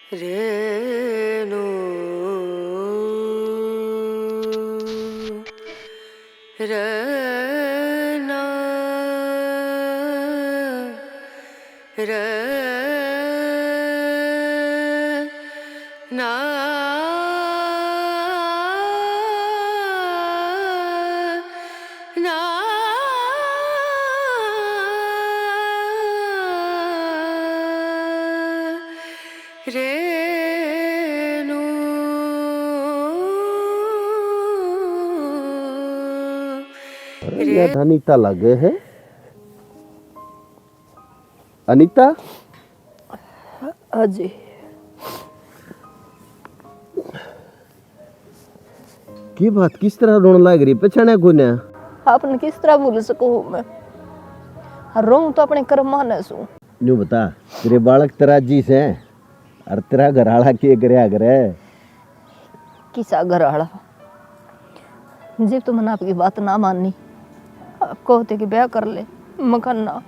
रेणु रना रना ना रेणु यार अनीता लगे है। अनीता अजी की बात किस तरह रोने लग रही पछाने को ना आपने किस तरह भूल सकूं मैं रोऊं तो अपने कर्म माने सू न्यू बता तेरे बालक तराजी से और तेरा घरवाला के करया करे किसा घर आला जब तो मैंने आपकी बात ना मानी आप कहते कि ब्याह कर ले मकान ना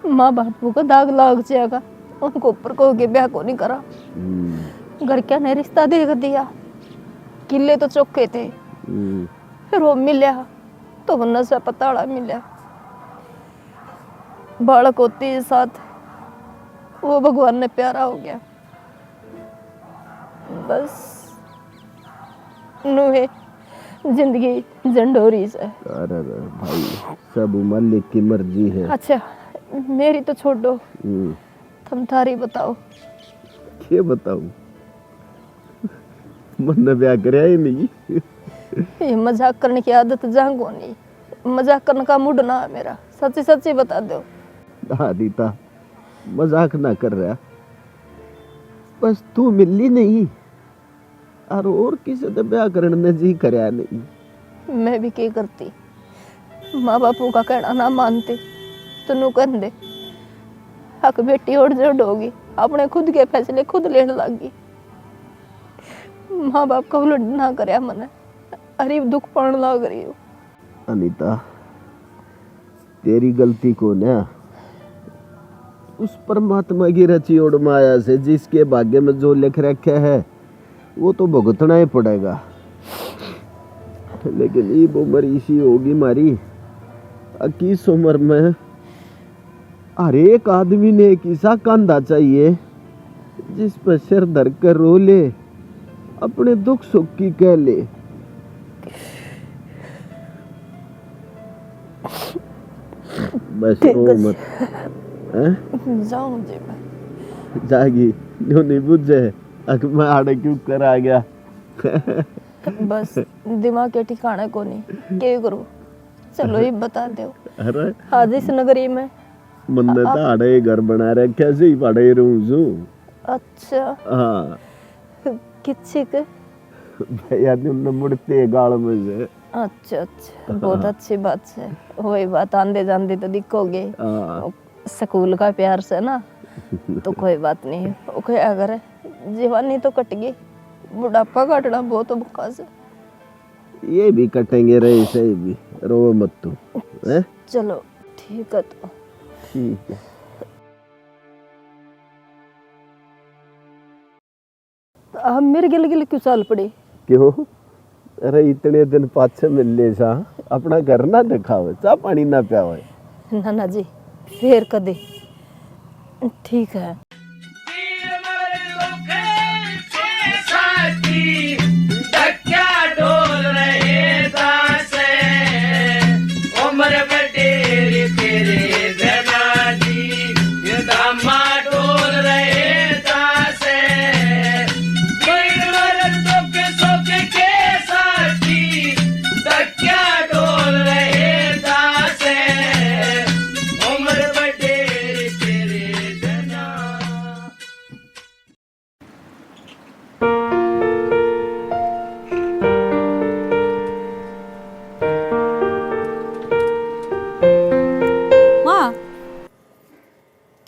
माँ बापू को दाग लाग जाएगा उनको ऊपर कहो कि ब्याह को नहीं करा घर क्या ने रिश्ता देख दिया किले तो चौके थे फिर वो मिला तो वो नशा पताड़ा मिला बालक होते ही साथ वो भगवान ने प्यारा हो गया बस नुहे जिंदगी झंडोरी से। अरे भाई सब मालिक की मर्जी है। अच्छा मेरी तो छोड़ो तुम थारी बताओ। क्या बताऊं मन ब्याह करया ही नहीं। ये मजाक करने की आदत जांगो नहीं मजाक करने का मूड ना है मेरा सच्ची सच्ची बता दो। अनीता मजाक ना कर रहा बस तू मिली नहीं और किसी से ब्याह करने ने जी करया नहीं। मैं भी क्या करती माँ बापू का कहना ना मानते तो नु कर दे हक बेटी और जड़ होगी अपने खुद के फैसले खुद लेने लगी माँ बाप का उलट ना करया मने अरे दुख पाने लग रही हूँ। अनीता तेरी गलती को ना उस परमात्मा की रची और माया से जिसके भाग्य में जो लिख रखा है वो तो भुगतना ही पड़ेगा। लेकिन ये उम्र इसी होगी मारी 21 उम्र में हर एक आदमी ने एक ऐसा कंधा चाहिए जिस पर सिर धर कर रो ले अपने दुख सुख की कह ले। बस रो मत जाऊं जी मैं जागी जो नहीं बुझे मैं आड़े क्यों कर आ गया। बस दिमाग के ठिकाने को नहीं क्या करूं चलो ये बता दो। अरे आज इस नगरी में मन्ने तो आड़े घर बना रखे से ही पड़े रहूं। अच्छा हाँ किसी के भैया ने मुड़ते गाल में से। अच्छा अच्छा बहुत अच्छी बात है वही बात आंदे जांदे तो दिखोगे स्कूल का प्यार से ना तो कोई बात नहीं ओके अगर जवानी तो कट गई बुढ़ापा काटना बहुत बुक्का से ये भी कटेंगे रहे सही भी रो मत तू है? चलो ठीक है तो ठीक है। आप मेरे गिल गिल क्यों चाल पड़े क्यों अरे इतने दिन पाछे मिल ले सा अपना घर ना दिखावे चा पानी ना पियावे नाना जी फिर कदे ठीक है।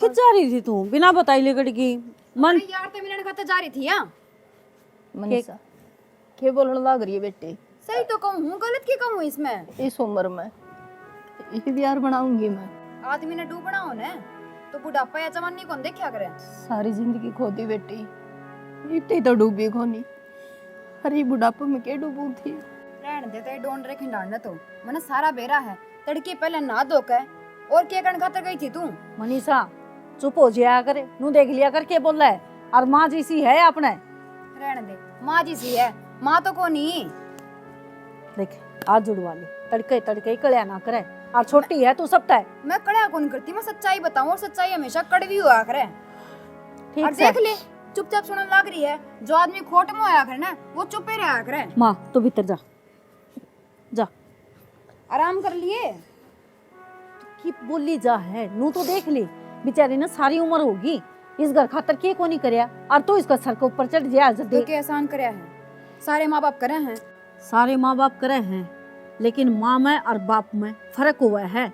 जा रही थी तू बिना बताई लेकर की मन यार तो मिलने खाते जा रही थी यहाँ मनीषा क्या बोलने लग रही है बेटी सही तो कहूँ हूँ गलत की कहूँ इसमें इस उम्र में ये भी यार बनाऊंगी मैं आदमी ने डूबना हो ने तो बुढ़ापा या जवानी कौन देखा करे। सारी जिंदगी खोदी बेटी, इतनी तो डूबी खोनी। अरे बुढ़ापे में क्या डूबू थी। रहन दे ते डोंड रे खिंडाने तो मने सारा बेरा है। तड़के पहले ना धो के और क्या करने खातर गई थी तू। मनीषा चुप हो जाया करे, नू देख लिया कर के बोल रहा है। और माँ जी सी है अपने, रहन दे, माँ जी सी है, माँ तो को नहीं। देख आज जुड़वा ले, तड़के तड़के कड़िया ना करे। और छोटी है तू सबटा है। मैं कड़िया कौन करती, मैं सच्चाई बताऊं और सच्चाई हमेशा कड़वी हुआ करे। और ठीक देख से ले चुपचाप सुनने लग रही है। जो आदमी खोट में होया करे ना वो चुप ही रहा करे। माँ तू भीतर जा, जा आराम कर लिए। की बोली जा है, नू तो देख ले बेचारी ने सारी उम्र होगी इस घर खातर के को नहीं करया। और तू इसका सर के ऊपर चढ़ जाया तो दे। के एहसान करे है, सारे माँ बाप करे हैं। सारे माँ बाप करे हैं, लेकिन माँ में और बाप में फर्क हुआ है।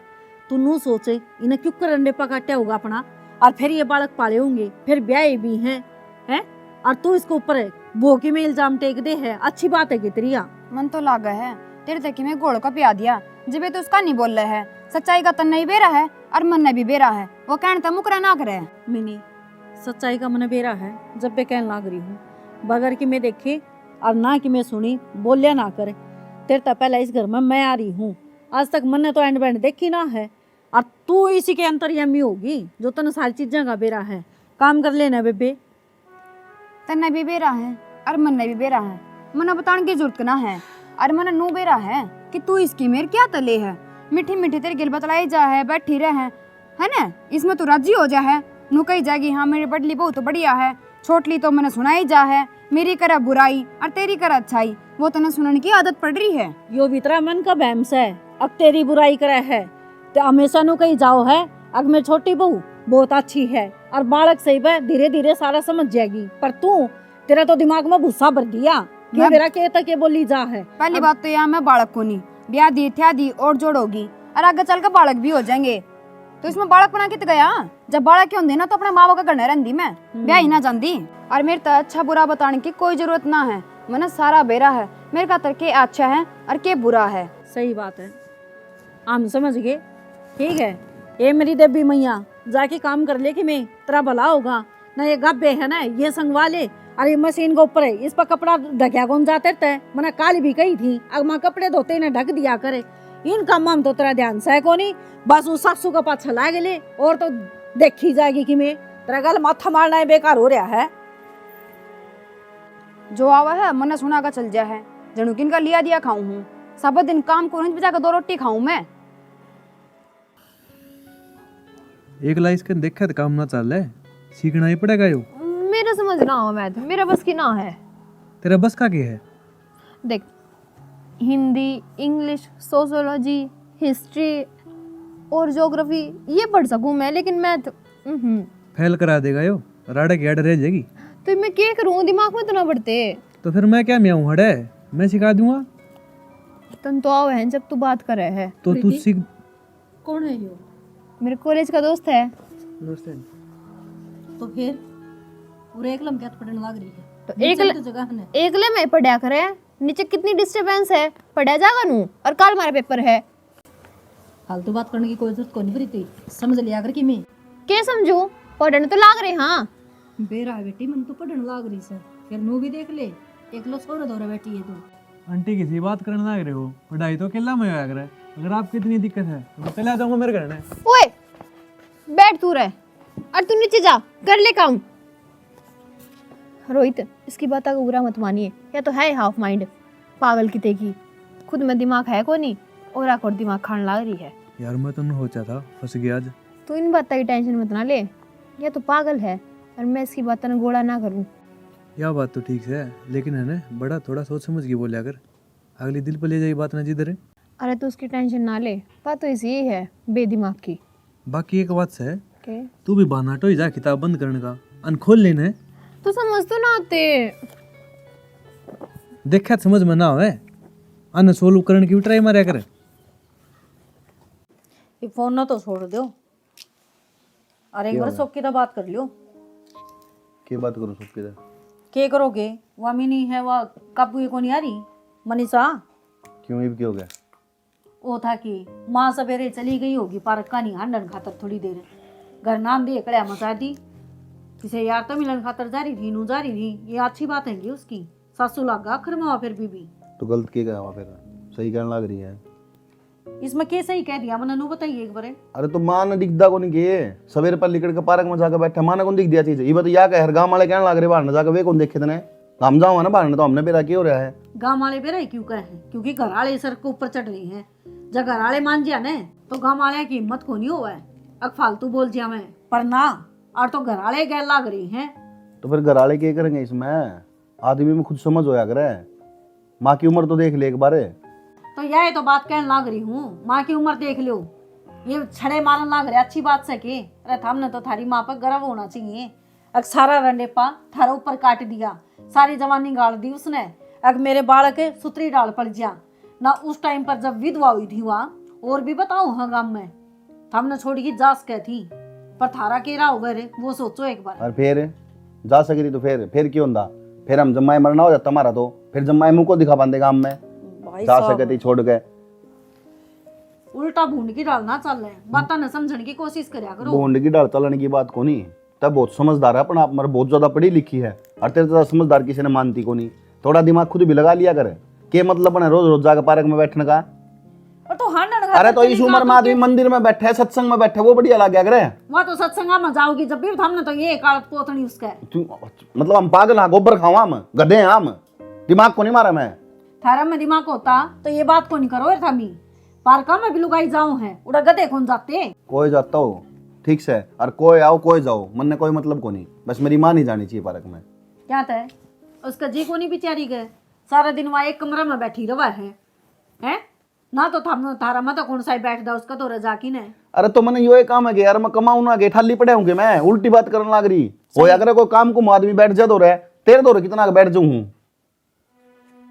तू नू सोचे इन्हें क्यों करंडे पकाटा होगा अपना, और फिर ये बालक पाले होंगे, फिर ब्याह भी हैं हैं। और तू इसके ऊपर बोकी में इल्जाम टेक दे है। अच्छी बात है कितरिया मन तो लागा है तेरे तक में घोड़ का पिया दिया। जब तो उसका नहीं बोल रहा है, सच्चाई का तन नहीं बेरा है और मन ने भी बेरा है। वो कहने तक मुकरा ना करे। मिनी सच्चाई का मन बेरा है, जब मैं कहने लग रही हूँ बगैर कि मैं देखे और ना कि मैं सुनी बोलिया ना करे। तेरे तक पहले इस घर में मैं आ रही हूँ, आज तक मन ने तो एंड बैंड देखी ना है। और तू इसी के अंतर्यामी होगी जो तने सारी चीजें का बेरा है। काम कर लेना बेबे। तन्ने भी बेरा है और मन ने भी बेरा है। मना बताने की जरूरत ना है। और मन नू बेरा है कि तू इसकी मेर क्या तले है। मीठी मीठी तेरी गिल बतलाई जा है, बैठी रहे है ना। इसमें तू राजी हो जा है। नू कही जाएगी हाँ मेरी बडली बहुत बढ़िया है, छोटली तो मैंने सुनाई जा है। मेरी करा बुराई और तेरी करा अच्छाई, वो तने सुनने की आदत पड़ रही है। यो भीतरा मन का बहम है। अब तेरी बुराई करे है तो हमेशा नु कहीं जाओ है। अब मैं छोटी बहू बहुत अच्छी है और बालक सही है, धीरे धीरे सारा समझ जाएगी। पर तू तेरा तो दिमाग में भूसा भर दिया। ये मेरा के तक ये बोली जा है। पहली बात तो यहाँ मैं बालक को नहीं ब्याह दी थ्या दी और जोड़ोगी और आगे चल कर बालक भी हो जाएंगे। तो इसमें बालक बना कित गया। जब बालक के होंगे ना तो अपने माँ बाप का घर रहती मैं, ब्याह ही ना जानती। और मेरे तो अच्छा बुरा बताने की कोई जरूरत ना है। मैंने सारा बेरा है मेरे का के अच्छा है और के बुरा है। सही बात है, हम समझ गए। ठीक है ये मेरी देवी मैया जाके काम कर ले कि मैं तेरा भला होगा ना। ये गब्बे है ना ये संगवा ले। अरे मशीन के ऊपर है, इस पर कपड़ा ढकिया कौन जाते थे। मैंने काल भी कही थी अब माँ कपड़े धोते ने ढक दिया करे। इन काम में तो तेरा ध्यान से को नहीं, बस उस सासू का पाछा ला गए और तो देखी जाएगी कि मैं तेरा गल माथा मारना है बेकार हो रहा है। जो आवा है मने सुना का चल जा है। जनू किन का लिया दिया खाऊं हूँ, सब दिन काम को बचा कर 2 रोटी खाऊं मैं। एक लाइस के देखा तो काम ना चल रहा है, सीखना ही पड़ेगा। यो मेरा समझ ना हो, मैथ मेरा बस की ना है। तेरा बस का क्या है? देख हिंदी, इंग्लिश, सोशियोलॉजी, हिस्ट्री और ज्योग्राफी ये पढ़ सकूं मैं, लेकिन मैथ फेल करा देगा यो, राडे की आड़ रह जाएगी। तो मैं क्या करूं, दिमाग में तो ना पड़ते। तो फिर मैं क्या मियाँ हूँ हड़े, मैं सिखा दूंगा। तन तो आओ है जब तू बात कर रहे है। तो तू सीख। कौन है यो? मेरे कॉलेज का दोस्त है। तो फिर पूरे एक लम क्या पढ़ने लग रही है। तो जगह एकले में पढ़ा करे, नीचे कितनी डिस्टरबेंस है, पढ़ा जागा नू। और कल हमारा पेपर है। फालतू बात करने की कोई जरूरत को नहीं पड़ी, समझ लिया कर कि मैं क्या समझू, पढ़ने तो लाग रहे। हाँ बेरा बेटी मन तो पढ़ने लाग रही सर, फिर नो भी देख ले एक लो सोने दौरे बैठी है तू। आंटी किसी बात करने लग रहे हो, पढ़ाई तो अकेला में होया करे। अगर आपको इतनी दिक्कत है तो मैं चला जाऊंगा मेरे घर में। ओए बैठ तू रहे और तू नीचे जा कर ले काम। रोहित इसकी बात का बुरा मत मानिए, या तो है हाफ माइंड पागल की तेगी। खुद में दिमाग है को नहीं और आखोर दिमाग खाने लग रही है। यार मैं तो सोचा था फंस गया आज। तू इन बातों की टेंशन मत ना ले, या तो पागल है और मैं इसकी बातों ने गोड़ा ना करूं। यह बात तो ठीक है, लेकिन है ना बड़ा थोड़ा सोच समझ के बोलिया कर, अगली दिल पर ले जाए बात ना जिधर। अरे तू उसकी टेंशन ना ले, बात तो इसी ही है बेदिमाग की। बाकी एक बात है, के तू भी बहाना तो ही जा किताब बंद करने का, अन खोल लेना है। तू समझ तो ना आते। देखा समझ में ना आवे, अन सोल्व करने की भी ट्राई मारा करे। ये फोन ना तो छोड़ दो और एक बार सबकी तो बात कर लियो। क्या बात करो सबके साथ? क्या करोगे, वह मिनी है वह काबू को नहीं आ रही मनीषा। क्यों ये क्या हो गया? वो था कि माँ सवेरे चली गई होगी पार्क का नहीं हांडन खातर थोड़ी देर, घर नाम दे कड़िया मचा दी। इसे यार तो मिलन खातर जा रही थी, नू जा रही थी, ये अच्छी बात है उसकी। सासू लागा आखिर में फिर बीबी तो गलत के गया फिर, सही कहने लग रही है। इसमें कैसे ही कह दिया मैंने, नू बताइए एक बार। अरे तो माँ ने दिखदा को नहीं किए, सवेरे पर लिकड़ के पार्क में जाकर बैठा, माँ ने कौन दिख दिया चीज, ये बता या कह गाँव वाले कहने लग रहे बाहर न जाकर वे कौन देखे थे, हम जाओ ना बाहर, तो हमने बेरा क्यों हो रहा है। गाँव वाले बेरा क्यों कहे हैं, क्योंकि घर वाले सर के ऊपर चढ़ रही हैं। जब घर वाले मान जिया ने तो गाँव वाले की हिम्मत को नहीं हुआ है। अब फालतू बोल जिया मैं, पर ना और तो घर वाले गैर लाग रही हैं। तो फिर घर वाले क्या करेंगे इसमें, आदमी में खुद समझ होया करे, माँ की उम्र तो देख ले एक बार। तो यह तो बात कहने लाग रही हूँ, माँ की उम्र देख लो, ये छड़े मारन लाग रहे, अच्छी बात से के। अरे हमने तो थारी माँ पर गर्व होना चाहिए। अग सारा रंडेपा थारा ऊपर काट दिया, सारी जवानी गाड़ दी उसने। अग मेरे बालक सुतरी डाल पड़ जा ना, उस टाइम पर जब विधवा हुई थी वहाँ, और भी बताओ हाँ गाँव में हमने छोड़ी की जास कह थी, पर थारा के रहा होगा रे, वो सोचो एक बार। और फिर जा सकी तो फिर क्यों होता, फिर हम जम्माए मरना हो जाता हमारा, तो फिर जम्माए मुंह को दिखा पाते काम में, जा सके थी छोड़ के। उल्टा भूंड की डालना चल रहे, बातें न समझने की कोशिश करा करो। भूंड की डाल चलने की बात को नहीं, तब बहुत समझदार है अपन आप, मर बहुत ज्यादा पढ़ी लिखी है, और तेरे ज्यादा समझदार किसी ने मानती को नहीं। थोड़ा दिमाग खुद भी लगा लिया करे, के मतलब बने रोज रोज जाकर पार्क में बैठने का। और तो हाँ अरे तो इस उम्र में आदमी मंदिर में बैठे, सत्संग में बैठे, वो बढ़िया लग करे। वहाँ तो सत्संगा में जाओगी जब भी, हमने तो ये कालत पोतनी उसका है। मतलब हम पागल हैं, गोबर खावा हम, गधे हैं हम, दिमाग को नहीं मारा मैं। थारा में दिमाग होता तो ये बात को नहीं करो यार, थामी पार्का में भी लुगाई जाऊं है, उड़ा गधे कौन जाते। कोई जाता हो ठीक से, और कोई आओ कोई जाओ, मन ने कोई मतलब को नहीं, बस मेरी माँ नहीं जानी चाहिए पार्क में। क्या था उसका जी को नहीं बेचारी गए, सारा दिन वहाँ एक कमरा में बैठी रवा है ना, तो थारा में तो कौन सा बैठ दा उसका तो रजा की ने। अरे तो मैंने यो काम है कि यार मैं कमाऊ ना गे, ठाली पड़े होंगे, मैं उल्टी बात करने लग रही हो, अगर कोई काम को आदमी बैठ जा तो रहे, तेरे दौरे कितना बैठ जाऊं हूँ,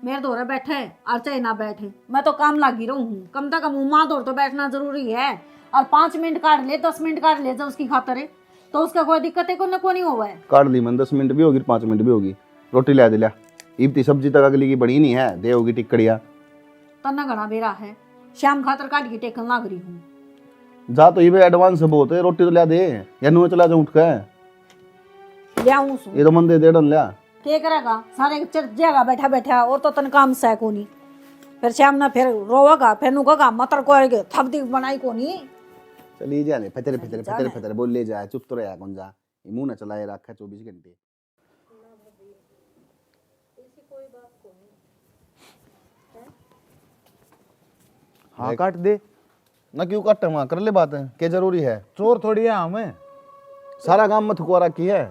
मेरे दौरे बैठे और चाहे ना बैठे, मैं तो काम लागी रहूं हूँ। कम से कम माँ दौड़ तो बैठना जरूरी है, और 5 मिनट काट ले 10 मिनट काट ले जब उसकी खातर है तो उसका कोई दिक्कत है, को नहीं हुआ है। काट ली मैंने, 10 मिनट भी होगी 5 मिनट भी होगी, रोटी ला दे लिया, इतनी सब्जी तक अगली की बनी नहीं है, दे होगी टिकड़िया तना घना बेरा है, शाम खातर काट के टेकन लाग रही हूँ। जा तो ये एडवांस बहुत है, रोटी तो ला दे, या नुए चला जा उठ के, ये तो मन दे डन लिया, क्या करेगा सारे जगह बैठा बैठा, और तो तन काम से को नहीं, फिर शाम ना फिर रोवेगा, फिर नुका मतर को थप दी बनाई को नहीं। चलिए जाने फतरे फतरे फतरे फतरे बोल ले जाए, चुप तो रहा कौन जा, मुंह ना चलाए रखा 24 घंटे। हाँ काट दे ना, क्यों काटे वहाँ कर ले बात है, क्या जरूरी है, चोर थोड़ी है हमें, सारा काम में थुकवा रखी है,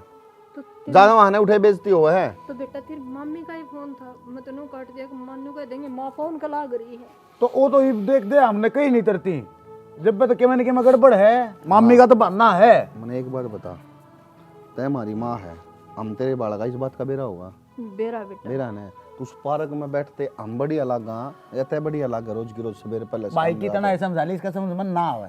ज्यादा वहां उठे बेइज्जती हो है। तो बेटा तेरी मम्मी का ही फोन था, मैं तेनों काट दिया कि मन्नू कह देंगे माँ फोन का लाग रही है। तो वो तो ये देख दे, हमने कहीं नहीं तरती, जब पे तो के मैंने के गड़बड़ है, मम्मी का तो बनना है। मैंने एक बात बता, तय हमारी माँ है, हम तेरे बाड़ा का इस बात का बेरा होगा, बेरा बेटा बेरा ने तो उस पार्क में बैठते हम बढ़िया लगा, या तय बढ़िया लगा रोज की रोज सवेरे पहले भाई की तना समझा ली, इसका समझ मन ना आवे,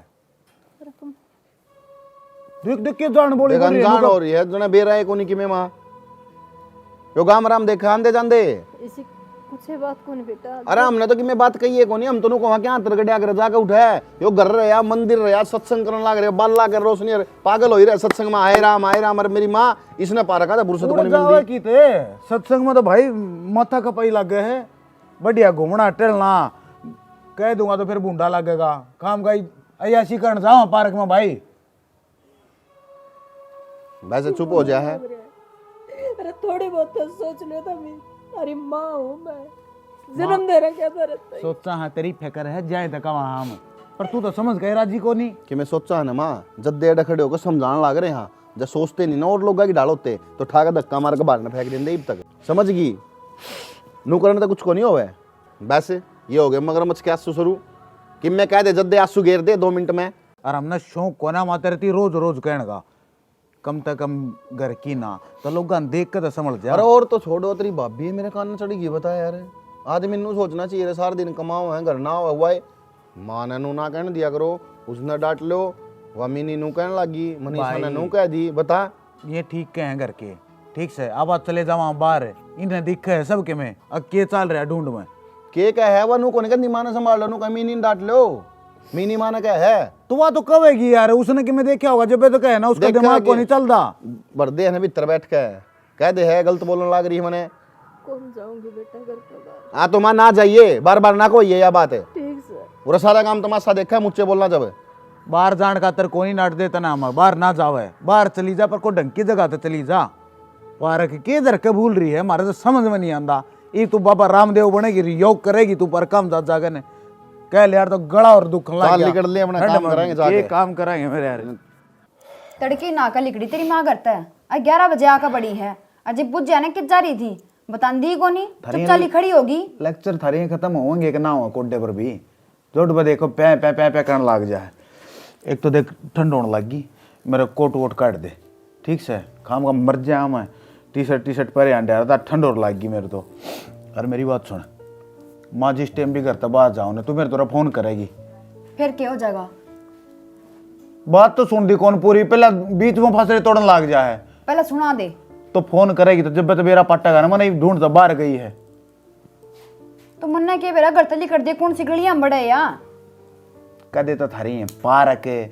देख देख के जान बोली बोल रही है, जान हो रही है जने बेरा है कोनी की में माँ, यो गाम राम देखा आंदे जांदे, इसी कुछ बात को नहीं बेटा। अरे हमने तो कि मैं बात कही है कोनी, हम तो को क्या तरगड़िया कर जाके उठे, यो घर रहा मंदिर रहा सत्संग करने लग रहे, बाल ला कर रोशनी पागल हो रहे सत्संग में, आए राम अरे मेरी माँ इसने पा रखा था फुर्सत को नहीं मिलती। सत्संग में तो भाई माथा कपाई लग गए है, बढ़िया घूमना टहलना, कह दूंगा तो फिर बूंदा लगेगा, काम का अयाशी करने जाओ पार्क में भाई। वैसे चुप हो जाए है, अरे थोड़ी बहुत तो सोच लो था, मैं अरे माँ हूँ, मैं जन्म दे रहा क्या रहता है। सोचा हाँ तेरी फिक्र है जाए तक वहां हम, पर तू तो समझ गए राजी को नहीं कि मैं सोचा है ना माँ, जब देर खड़े होकर समझाने लग रहे हैं, जब सोचते नहीं ना और लोग की डाल होते तो ठा के धक्का मार के बाहर में फेंक देंगे अब तक, समझ गई नू करने तो कुछ को नहीं होवे। वैसे ये हो गया मगरमच्छ के आंसू शुरू, कि मैं कह दे जद्दे आंसू घेर दे 2 मिनट में, और हमने शौक को ना माते रहती रोज रोज कहने का, कम से कम घर की ना तो लोग देख के तो समझ जाए। अरे और तो छोड़ो, तेरी भाभी मेरे कान में चढ़ी गई, बता यार आदमी नू सोचना चाहिए सारा दिन कमाओ है घर ना हुआ है, माँ ने नू ना कहने दिया करो, उसने डांट लो, वमीनी नू कहने लगी, मनीषा ने नू कह दी, बता ये ठीक कहे घर के, ठीक से अब आज चले जाओ बाहर, इन्हें दिखे है सबके में, अब के चल रहा ढूंढ में के कह है वह नू को नहीं कहती, माँ ने संभाल लो, नू कमी नहीं डांट लो, मीनी माना क्या है तो वह तो कहेगी यार, उसने कि मैं देखा होगा जब तो कहे ना, उसका देखा दिमाग को कि- नहीं चलता। बर्दे है भीतर बैठ के कह दे है गलत बोलने लग रही है मैंने। कौन जाऊंगी बेटा घर के बाहर। हाँ तो मां ना जाइए, बार बार ना को ये या बात है। ठीक सर। पूरा सारा काम तमाशा देखा है मुझसे बोलना जब। बाहर जान का तर कोई नाट देता ना, हम बाहर ना जावे, बाहर चली जा पर को ढंग की जगह तो चली जा। बाहर के इधर के भूल रही है, हमारे तो समझ में नहीं आंदा। ये तू बाबा रामदेव बनेगी, योग करेगी तू पर काम जा ने कह ले यार, तो गला और दुख लग चाल निकल ले, अपना काम करेंगे जाके। ये काम कराएंगे मेरे यार। तड़के नाका लिकड़ी तेरी माँ करता है, 11 बजे आका बड़ी है, अजय बुझ जाने कित जा रही थी बता दी को नहीं, चुपचाली खड़ी होगी। लेक्चर थारे खत्म होंगे कि ना हो कोडे पर भी जोट पर देखो पै पै पै पै करने लग जाए। एक तो देख ठंड होने लगी, मेरा कोट वोट काट दे ठीक से, खाम का मर जाए मैं। टी शर्ट पहले अंडे रहा था, ठंड और लग गई मेरे तो। और मेरी बात सुन, माँ जिस टाइम भी घर तक बाहर जाओ ना तू मेरे तरफ फोन करेगी। फिर क्या हो जाएगा? बात तो सुन दी कौन पूरी, पहले बीच में फंसरे तोड़न लग जाए। पहले सुना दे। तो फोन करेगी तो जब तो मेरा पट्टा ना मैंने ढूंढ तो बाहर गई है। तो मन्ना के बेरा घर तली कर दे, कौन सी गलियां बड़े या कह देता थारी है पार के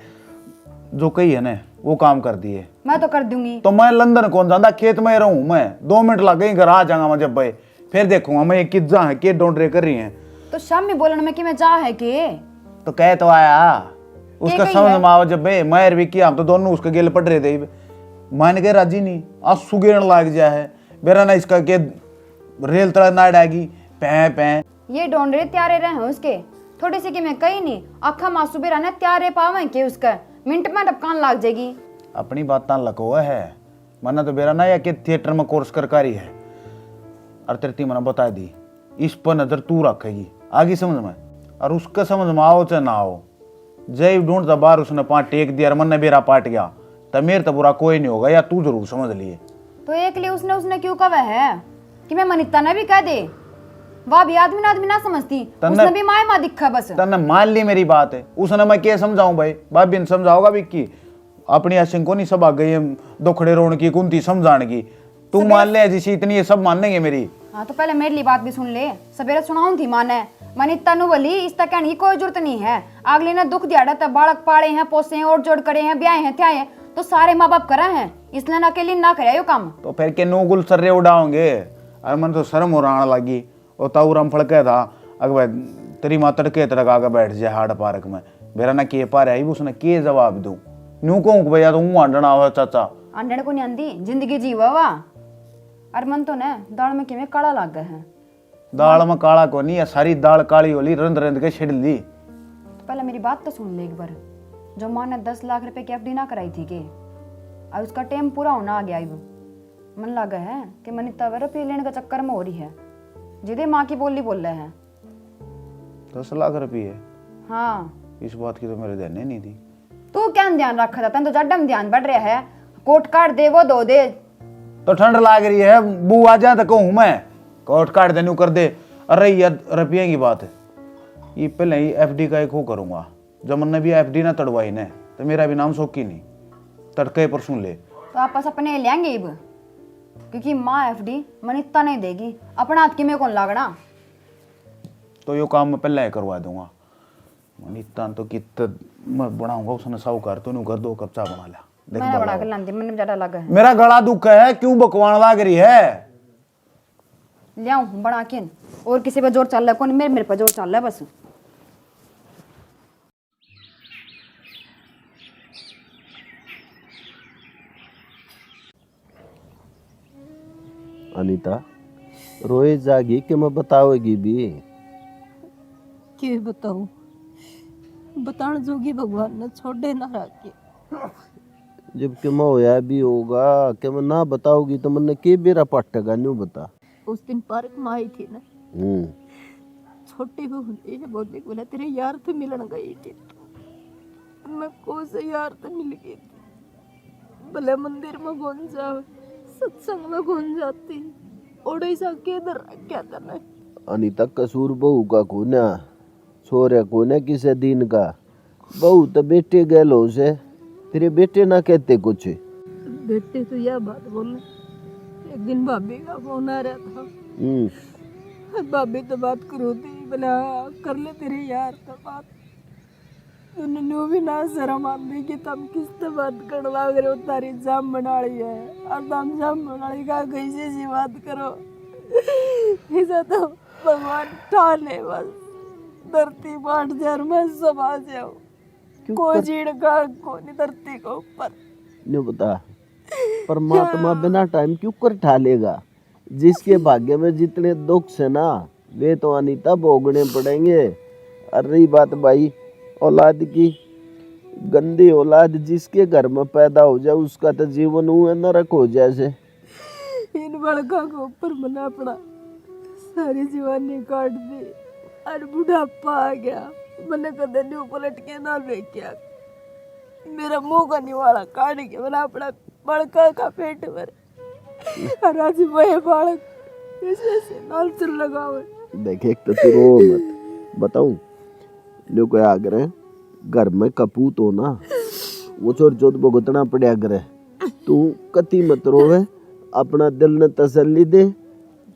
जो कही है ना वो काम कर दिए। मैं तो कर दूंगी। तो मैं लंदन कौन जाता, खेत में रहूं मैं, 2 मिनट लग गई घर आ जाऊंगा मैं जब भाई, फिर देखूंगा मैं ये किज्जा है के ढूंढ रहे कर रही हैं। तो शाम में बोलने में कि मैं जा है के तो कह तो आया उसका कही समझ है? में आओ जब भाई मैं भी किया, हम तो दोनों उसके गेल पड़ रहे थे, मान के राजी नहीं आंसू गिरने लग जाए है बेरा ना इसका के रेल तला ना डाएगी पै पै। ये ढूंढ रहे त्यारे रहे हैं उसके, थोड़ी सी कि मैं कही नहीं आखा मासू भी रहना त्यारे पावे के उसका मिनट में टपकान लग जाएगी। अपनी बात लको है मना तो बेरा ना या कि थिएटर में कोर्स करकारी है और तेरी मना बता दी, इस पर नजर तू रखेगी आगे समझ में, और उसका समझ में आओ चाहे ना आओ। जय ढूंढता बाहर उसने 5 टेक दिया और मन ने बेरा पाट गया तो मेरे तो बुरा कोई नहीं होगा, या तू जरूर समझ लिए। तो एक लिए उसने क्यों कहा है कि मैं मनिता ने भी कह दे, वाह भी आदमी ना समझती, उसने भी माए माँ दिखा बस। तन्ने मान ली मेरी बात है, उसने मैं क्या समझाऊं भाई, भाभी ने समझाओगा भी की अपनी आशिंग को नहीं सब आ गई दुखड़े रोने की कुंती समझाने की, तू मान ले जिसी इतनी ये सब मानेंगे मेरी। हाँ तो पहले मेरी बात भी सुन ले, सवेरे सुनाऊं थी माँ ने मनिता नु बोली इस तक कहने की कोई जरूरत नहीं है, अगले ने दुख दिहाड़ा तब बालक पाले हैं, पोसे हैं, और जोड़ करे हैं, ब्याह हैं, त्याए हैं, तो सारे माँ बाप करा हैं, इसलिए ना अकेले ना करे यो काम। तो फिर के नो गुल सर्रे उड़ाओगे, अरे मन तो शर्म हो रहा लगी, और ताऊ राम फड़के था अगर तेरी माँ तड़के तड़का के बैठ जाए हाड़ पार्क में, मेरा ना के पार आई उसने के जवाब दूं, न्यू कहूँ भैया तो हूँ आंडना हो चाचा आंडन को नहीं आंदी जिंदगी जीवा वा। और मन तो ने दाल में किमें काला लग गए हैं, दाल में काला को नहीं है, सारी दाल काली होली रंध रंध के छिड़ ली। तो पहले मेरी बात तो सुन ले एक बार, जो माँ ने 10 लाख रुपए की एफडी ना कराई थी के, और उसका टाइम पूरा होना आ गया अब मन लगा है कि मनिता वे रुपये लेने का चक्कर में हो रही है, जिदे माँ की बोली बोल रहे हैं। 10 लाख रुपये? हाँ इस बात की तो मेरे ध्यान नहीं थी। तू क्या ध्यान रखा था, तो जड्डम ध्यान बढ़ रहा है, कोट काट दे वो दो दे। तो ठंड लाग रही है बू आ जाए तो कहूँ मैं कोट काट देनू कर दे। अरे यार रुपये की बात है, ये पहले ही एफडी का एक हो करूंगा, जब मैंने भी एफडी ना तड़वाई ने तो मेरा भी नाम शौकी नहीं, तड़के पर सुन ले। तो आपस अपने लेंगे अब, क्योंकि माँ एफडी मनिता नहीं देगी, अपना हाथ की में कौन लागना। तो यो काम मैं पहले ही करवा दूंगा, मनिता तो कित मैं बनाऊंगा उसने साहूकार तो नहीं कर दो कब चाह बना लिया। मैंने बड़ा कर लांदी, मैंने ज्यादा लगा है। मेरा गला दुख है क्यों बकवान लाग रही है, लियाऊं बना के, और किसी पर जोर चल रहा है कौन, मेरे पर जोर चल रहा है बस। अनीता रोए जागी कि मैं बताओगी भी? क्यों बताऊं, बतान जोगी भगवान ने छोड़े ना रखे। जब कि मैं होया भी होगा कि मैं ना बताओगी तो मैंने के बेरा पट्टेगा न्यू बता। उस दिन पार्क में आई थी ना, छोटी बहू ने बोलने को बोला तेरे यार तो मिलन गई थी, मैं कौन से यार तो मिल गई थी, भले मंदिर में कौन जावे, सत्संग में कौन जाती, ओडिशा के इधर क्या था ना। अनीता कसूर बहू का कोना, छोरे कोने किसे दिन का, बहू तो बेटे गैलो से, तेरे बेटे ना कहते कुछ। बेटे तो यह बात बोले, एक दिन भाभी का फोन आ रहा था, भाभी तो बात करो थी, बोला कर ले तेरे यार तो बात, उन्होंने भी ना शर्म आती कि तुम किससे बात कर लाग रहे हो, तारी जाम बनाड़ी है और तुम जाम बनाड़ी का कैसे सी बात करो। इसे तो भगवान ठाने बस धरती बांट जर मैं समा जाऊं, कोई जीण का कोई धरती को ऊपर नहीं बता, परमात्मा बिना टाइम क्यों कर ठालेगा। जिसके भाग्य में जितने दुख से ना वे तो अनीता भोगने पड़ेंगे। और रही बात भाई औलाद की, गंदी औलाद जिसके घर में पैदा हो जाए उसका तो जीवन हुए नरक हो जैसे। इन बड़का को ऊपर मना पड़ा, सारी जवानी काट दी और बुढ़ापा आ गया। मैंने कदे न्यू पलट के ना देखा, मेरा मुंह का निवाड़ा काट के बना पड़ा बड़का का पेट भर। और आज वह बालक ऐसे नाल चल लगा हुआ। देख एक तो तू रो मत, बताऊं लो कोई आग्रह घर में कपूत हो ना, वो चोर चोट भुगतना पड़ा करे। तू कति मत रोवे, अपना दिल ने तसल्ली दे,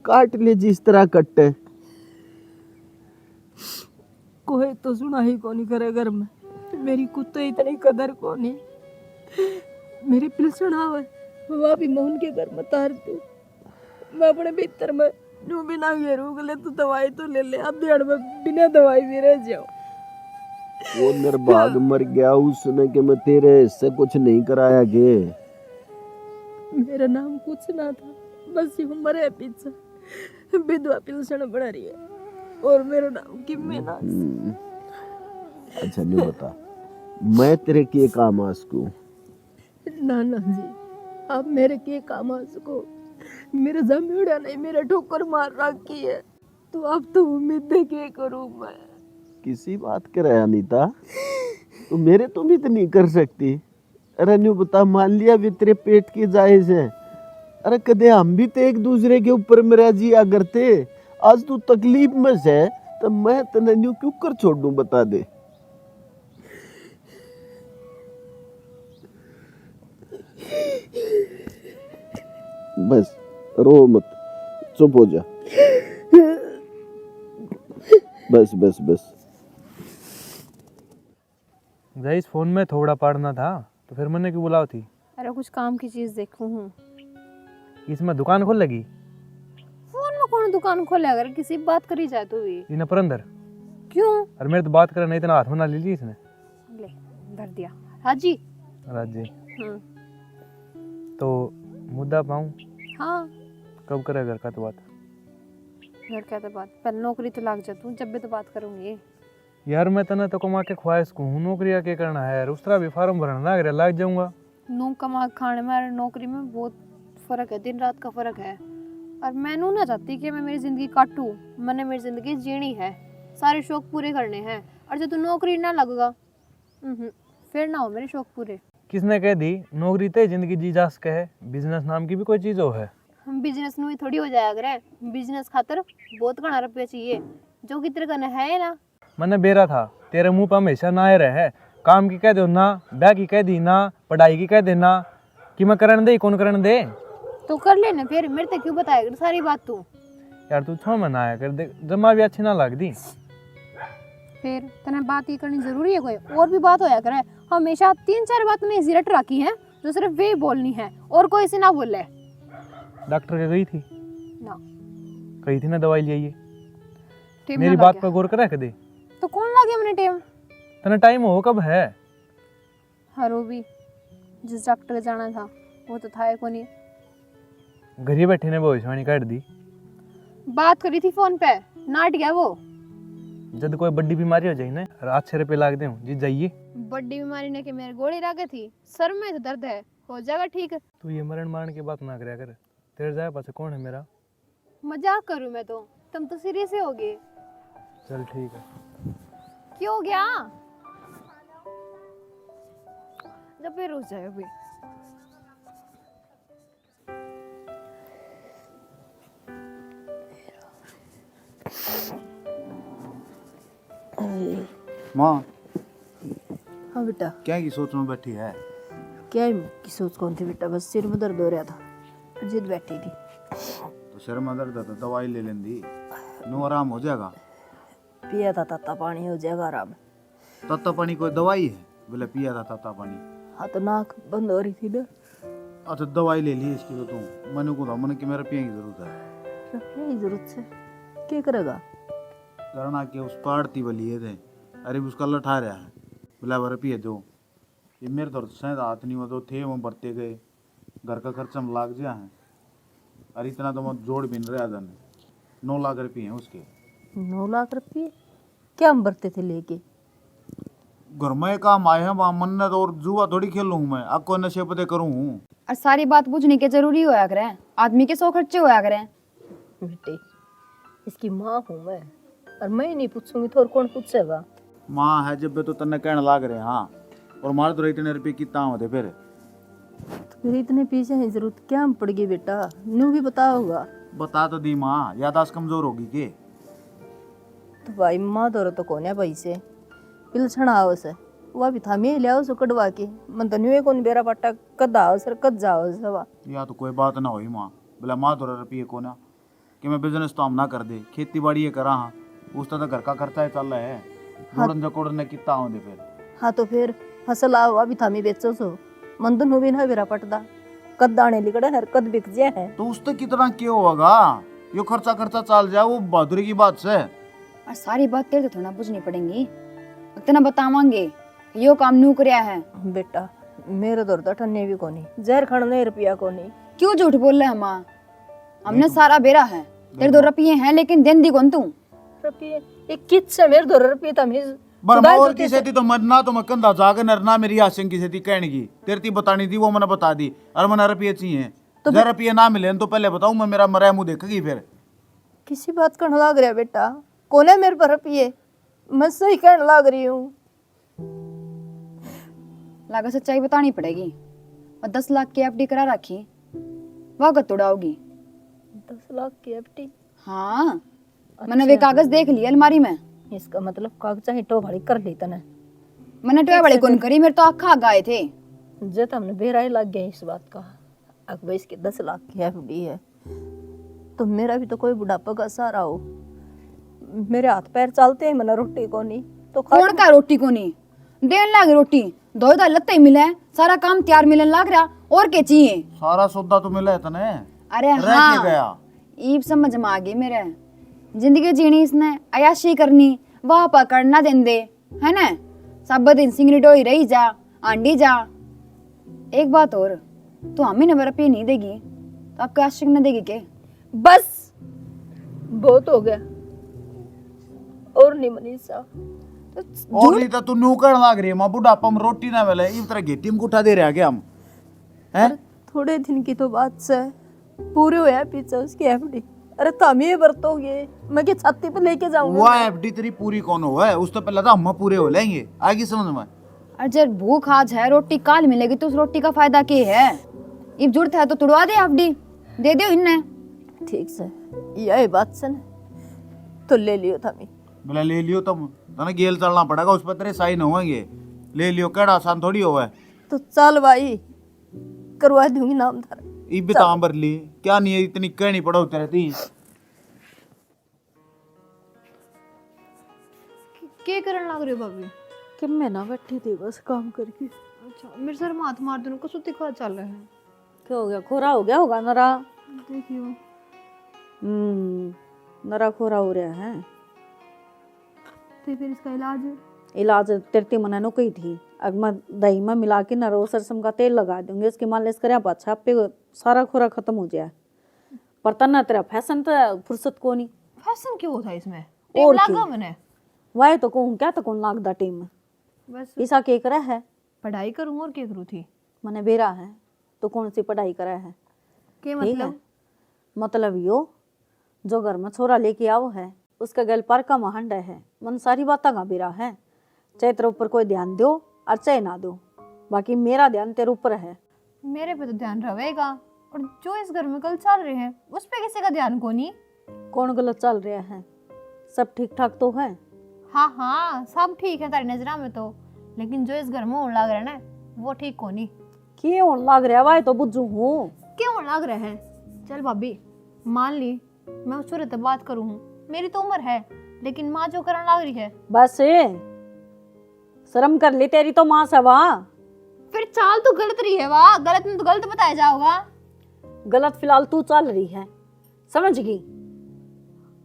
काट ले जिस तरह कट्टे। कोई तो सुना ही कोनी करे घर में, मेरी कुत्ते इतनी कदर कोनी। मेरी पिलसण आवे वह भी मैं उनके घर में तार दूं। मैं अपने भीतर में नू बिना घेरू गले तू दवाई तो ले ले, अब दिहाड़ में बिना दवाई भी रह जाओ। वो निर्भाग मर गया उसने कि मैं तेरे से कुछ नहीं कराया गे। मेरा नाम कुछ ना था, बस ये मरे पीछे विधवा पिलसण बना रही है और मेरा नाम किम्मे ना। अच्छा नहीं बता, मैं तेरे के काम आ सकूं? नाना जी आप मेरे के काम आ सको, मेरा जमीड़ा नहीं, मेरा ठोकर मार रखी है, तो अब तो उम्मीद के करूं मैं। किसी बात कर रहा अनीता, तो मेरे तुम इतनी कर सकती। अरे न्यू बता, मान लिया भी तेरे पेट की जायज है, अरे कदे हम भी तो एक दूसरे के ऊपर मेरा जिया करते। आज तू तकलीफ में से तो मैं तने न्यू क्यों कर छोड़ दूं, बता दे। बस रो मत, चुप हो जा, बस बस बस। इस फोन में थोड़ा पढ़ना था तो फिर मैंने क्यों बुलाओ थी? अरे कुछ काम की चीज देखूं हूँ। इसमें दुकान खोल लगी? फोन में कौन दुकान खोले, अगर किसी बात करी जाए तो भी। इन पर अंदर क्यों? अरे मेरे तो बात कर नहीं, इतना हाथ में ना लीजिए इसने। ले धर दिया। हाँ जी। राजी तो मुद्दा पाऊं? हाँ कब करे घर का तो बात? घर क्या तो बात, पहले नौकरी तो लाग जा तू, जब भी तो बात करूंगी। यार मैं तना तो कमा के ख्वाहिश को हूँ, नौकरी क्या करना है यार, उस तरह भी फार्म भरना लग रहा, लाग जाऊंगा। नू कमा खाने में और नौकरी में बहुत फर्क है, दिन रात का फर्क है। और मैं नू ना चाहती कि मैं मेरी जिंदगी काटूं, मैंने मेरी जिंदगी जीनी है, सारे शौक पूरे करने हैं। और जब तू नौकरी ना लगेगा फिर ना हो मेरे शौक पूरे। किसने कह दी नौकरी ते जिंदगी जी जा सके है? बिजनेस नाम की भी कोई चीज हो है? बिजनेस नू ही थोड़ी हो जाया करे, बिजनेस खातर बहुत घना रुपया चाहिए, जो कि तेरे कने है ना। मैंने बेरा था तेरे मुंह पर हमेशा ना आए रहे, काम की कह दो ना, ब्याह की कह दी ना, पढ़ाई की कह देना, कि मैं करन दे कौन करन दे। तो कर लेना फिर, मेरे तक क्यों बताएगा सारी बात तू? यार तू छो में ना आया कर दे, जमा भी अच्छी ना लग दी। फिर तने बात ही करनी जरूरी है, कोई और भी बात होया करे। हमेशा 3-4 बात में इजी रट रखी है जो सिर्फ वे बोलनी है और कोई से ना बोले। डॉक्टर के गई थी ना कही थी ना दवाई ले आइए, टेम मेरी ना बात लग पर गौर करा कदे? तो कौन लागे मैंने टेम? तना टाइम हो कब है? हरो भी जिस डॉक्टर के जाना था वो तो था को नहीं, घर ही बैठे ने भविष्यवाणी काट दी। बात करी थी फोन पे, नाट गया वो। जब कोई बड़ी बीमारी हो जाए ना और अच्छे रुपये लाग दे जी जाइए। बड़ी बीमारी ने कि मेरे गोली लागे थी, सर में तो दर्द है, हो जाएगा ठीक। तू ये मरण मारण की बात ना करया कर, तेरे जाए पास कौन है मेरा? मजाक करूं मैं तो, तुम तो सीरियस ही होगे। चल ठीक है। क्यों हो गया? जब फिर रुक जाए अभी। माँ हाँ बेटा, क्या की सोच में बैठी है? क्या की सोच कौन थी बेटा, बस सिर में दर्द हो रहा था, जिद बैठी थी। तो सिर में दर्द है तो दवाई ले लेंदी, नो आराम हो जाएगा। पिया था ताता पानी, हो जाएगा आराम। तत्ता पानी कोई दवाई है? बोले पिया था तत्ता पानी। हाँ तो नाक बंद हो रही थी ना। अच्छा दवाई ले ली इसकी तो तुम। मैंने को था मैंने कि मेरे पिया की जरूरत है। रखने की जरूरत से क्या करेगा? करना के उस पाड़ती वाली है थे। अरे उसका लठा रहा है। बोला बार पिए दो। ये मेरे तो शायद हाथ नहीं हुआ तो थे वो भरते गए। घर का खर्चा में लाग जा है। अरे इतना तो मैं जोड़ भी नहीं रहा था। 9 लाख रुपये हैं उसके। 9 लाख रुपये क्या हम भरते थे लेके? घर में काम आए हैं वहाँ मन्नत और जुआ थोड़ी खेलूँ मैं। अब कोई नशे पते करूँ। और सारी बात पूछने के जरूरी होया करे, आदमी के 100 खर्चे होया करे। बेटे इसकी माँ हूँ मैं, और मैं नहीं पूछूंगी तो और कौन पूछेगा? माँ है जब तो तन्ने कहने लाग रहे। हाँ और मारे तो इतने रुपये कितना होते फिर? तो फिर इतने पीछे है जरूरत क्या हम पड़ गई बेटा? न्यू भी पता होगा। बता तो दी माँ, यादाश्त कमजोर होगी के? तो भाई माँ दौर तो कौन है भाई से पिलछण आवस है वह भी था मैं लिया उसको कटवा के मन तो न्यू कौन बेरा पट्टा कद आओ सर कद जाओ सवा। या तो कोई बात ना हुई माँ। बोला माँ तो रुपये को ना कि मैं बिजनेस तो हम ना कर दे, खेती बाड़ी ये करा। हाँ उस तरह घर का खर्चा ही चल रहा है। जोड़न जकोड़न ने कितना होंगे फिर? हाँ तो फिर फसल आओ अभी था मैं बेचो सो मन तो नु भी ना बेरा पटदा कद दाने लिकड़े हर कद बिक जाए है। तो उस तक कितना क्यों होगा? यो खर्चा खर्चा चल जाए वो बहादुरी की बात से। और सारी बात तेरे तो थोड़ा पूछनी पड़ेंगी, इतना बतावांगे यो काम न्यू करया है। बेटा मेरे दौर तो ठन्ने भी कोनी जहर खड़ने रुपया कोनी। क्यों झूठ बोल रहे हैं माँ? हमने सारा बेरा है, तेरे 2 रुपये हैं लेकिन दिन दी कौन तू? रुपये एक कित से मेरे 2 रुपये था मैं और की सेती तो मरना तो मैं कंधा जाकर नरना मेरी आशंक की सेती कहने की तेरे ती बतानी थी वो मैंने बता दी। और मैंने रुपये चाहिए तो रुपये ना मिले तो पहले बताऊं मैं मेरा मरा मुंह देखेगी फिर? किसी बात कहने लग रहा बेटा कौन है मेरे पर रुपये? मैं सही कहने लग रही हूँ। लागत सच्चाई बतानी पड़ेगी। और 10 लाख की एफडी करा रखी वागत उड़ाओगी। 10 लाख की एफडी? हाँ मैंने वे कागज देख लिए अलमारी में। इसका मतलब कागजा हिटो भड़ी कर ली तने। मैंने टोया बड़े कौन करी, मेरे तो आखा गाए थे। जे तो हमने बेरा ही लग गया इस बात का। अब इसकी 10 लाख की एफडी है तो मेरा भी तो कोई बुढ़ापा का सहारा हो। मेरे हाथ पैर चलते हैं मैंने रोटी को नहीं तो कौन का रोटी को नहीं देन लाग रोटी दो लत्ते ही मिले सारा काम तैयार मिलन लाग रहा और क्या चाहिए? सारा सौदा तो मिला है तने। अरे रह के हाँ गया। ईब समझ में आ गई मेरे। जिंदगी जीनी इसने अयाशी करनी वाह पकड़ना देंदे है ना। सब दिन सिंगरी डोई रही जा आंडी जा। एक बात और, तो हमें नंबर रुपये नहीं देगी तो आपको आशिक न देगी के? बस बहुत हो गया और नहीं मनीषा। और नहीं तो तू नूकर लाग रही है माँ। बुढ़ापा में रोटी ना मिले इस तरह घेटी में उठा दे रहा क्या हम हैं? थोड़े दिन की तो बात से पूरे हुए पीछे उसकी एफडी। अरे तुम ये बरतोगे मैं क्या छाती पे लेके जाऊंगा? वो एफडी तेरी पूरी कौन हुआ है? उस तो पहले तो हम पूरे हो लेंगे आगे समझ में। और जब भूख आज है रोटी काल मिलेगी तो उस रोटी का फायदा क्या है? इब जरूरत है तो तुड़वा दे एफडी दे दो इन्हें। ठीक से यही बात से न तो ले लियो था मैं। बोला ले लियो तुम ना गेल चलना पड़ेगा उस पर तेरे साइन होंगे। ले लियो केड़ा आसान थोड़ी हुआ है। तो चल भाई करवा दूंगी नाम धारा। ई भी तां भर ली क्या नहीं है इतनी कहनी पड़ा होते रहती। क्या करन लग रहे हो भाभी? कि मैं ना बैठी थी बस काम करके। अच्छा मेरे सर में हाथ मार दो को सुती खा चल रहा है। क्या हो गया? खोरा हो गया होगा नरा। देखियो नरा खोरा हो रहा है। तो फिर इसका इलाज? इलाज तेरती मना नो कही थी अग मैं दही में मिला के नरो सरसम का तेल लगा दूंगी उसकी मालिश करे पाछा पे सारा खोरा खत्म हो जाए। पर तना तेरा फैशन तो फुर्सत को नहीं। फैशन क्यों था इसमें? और लगा की? मैंने वाह तो कहूँ क्या तो कौन लागदा टीम में बस ईसा के करा है पढ़ाई करूँ और क्या करूँ थी। मने बेरा है तो कौन सी पढ़ाई करा है? क्या ठीक है मतलब? मतलब यो जो घर में छोरा लेके आओ है उसका गल पर का महंडा है मन सारी बात का बेरा है। चाहे तेरे ऊपर कोई ध्यान दो और चाहे ना दो बाकी मेरा ध्यान तेरे ऊपर है। मेरे पे तो ध्यान रहेगा और जो इस घर में कल चल रहे हैं उस पे किसी का ध्यान को नहीं। कौन गलत चल रहा है? सब ठीक ठाक तो है। हाँ हाँ सब ठीक है तारी नजरा में तो, लेकिन जो इस घर में होने लग रहा है ना वो ठीक को नहीं। क्यों लग रहा है? वाह तो बुझू हूँ क्यों लग रहा है? चल भाभी मान ली मैं उस सूरत बात करूँ मेरी तो उम्र है लेकिन माँ जो करने लग रही है बस शर्म कर ली, तेरी तो माँ सवा। फिर चाल तो गलत रही है, वाह गलत में तो गलत बताया जाओगा। गलत फिलहाल तू चल रही है, समझ गई?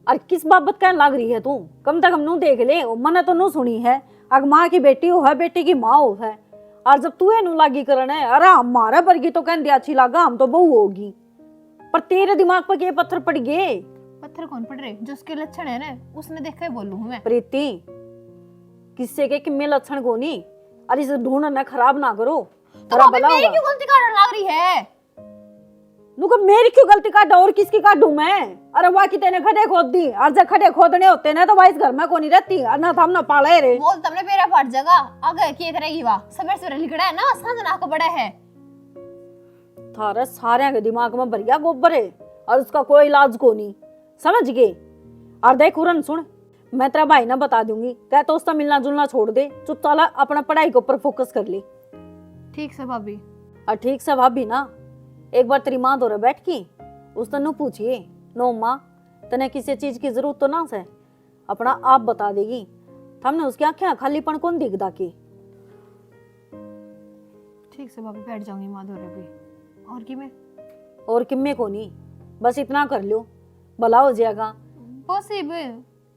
और किस बाबत कहने लग रही है तू? कम तक हम नू देख ले, मैंने तो नू सुनी है, अग माँ की बेटी हो है, बेटी की माँ हो है। और जब तू नू लागी करने, अरे हमारा बरगी तो कहने अच्छी लगा, हम तो बहू होगी। पर तेरे दिमाग पर ये पत्थर पड़ गए। पत्थर कौन पड़ रहे? जो उसके लक्षण है ना, उसने देखा है बोलूं मैं। प्रीति, किससे के किम्मे लक्षण को नहीं, अरे इसे ढूंढना खराब ना करो। तो भाभी मेरी क्यों गलती काटने लग रही है? नुको मेरी क्यों गलती काट और किसकी काटूं मैं? अरे वाह की तेने खड्डे खोद दी, और जब खड्डे खोदने होते ना तो वाइस घर में कोनी रहती, और ना हम ना पाले रे। बोल तुमने मेरा फाट जगह अगर किए करेगी वाह, सवेरे सवेरे लिखड़ा है ना, सांझ ना को बड़ा है। थारे सारे के दिमाग में भरिया गोबर है, और उसका कोई इलाज को नहीं, समझ गए? और देख उरन सुन, मैं तेरा भाई ना बता दूंगी, कह तो उसका मिलना जुलना छोड़ दे, चुपचाप अपना पढ़ाई के ऊपर फोकस कर ले। ठीक से भाभी। और ठीक से भाभी ना, एक बार तेरी माँ दौरे बैठ की उस तनु पूछिए, नो माँ तने किसी चीज की जरूरत तो ना से, अपना आप बता देगी। हमने उसकी आंखें खालीपन कौन दिखदा की। ठीक से भाभी, बैठ जाऊंगी माँ दौरे भी। और की मैं और किम्मे को नहीं, बस इतना कर लो, भला हो जाएगा। बस ये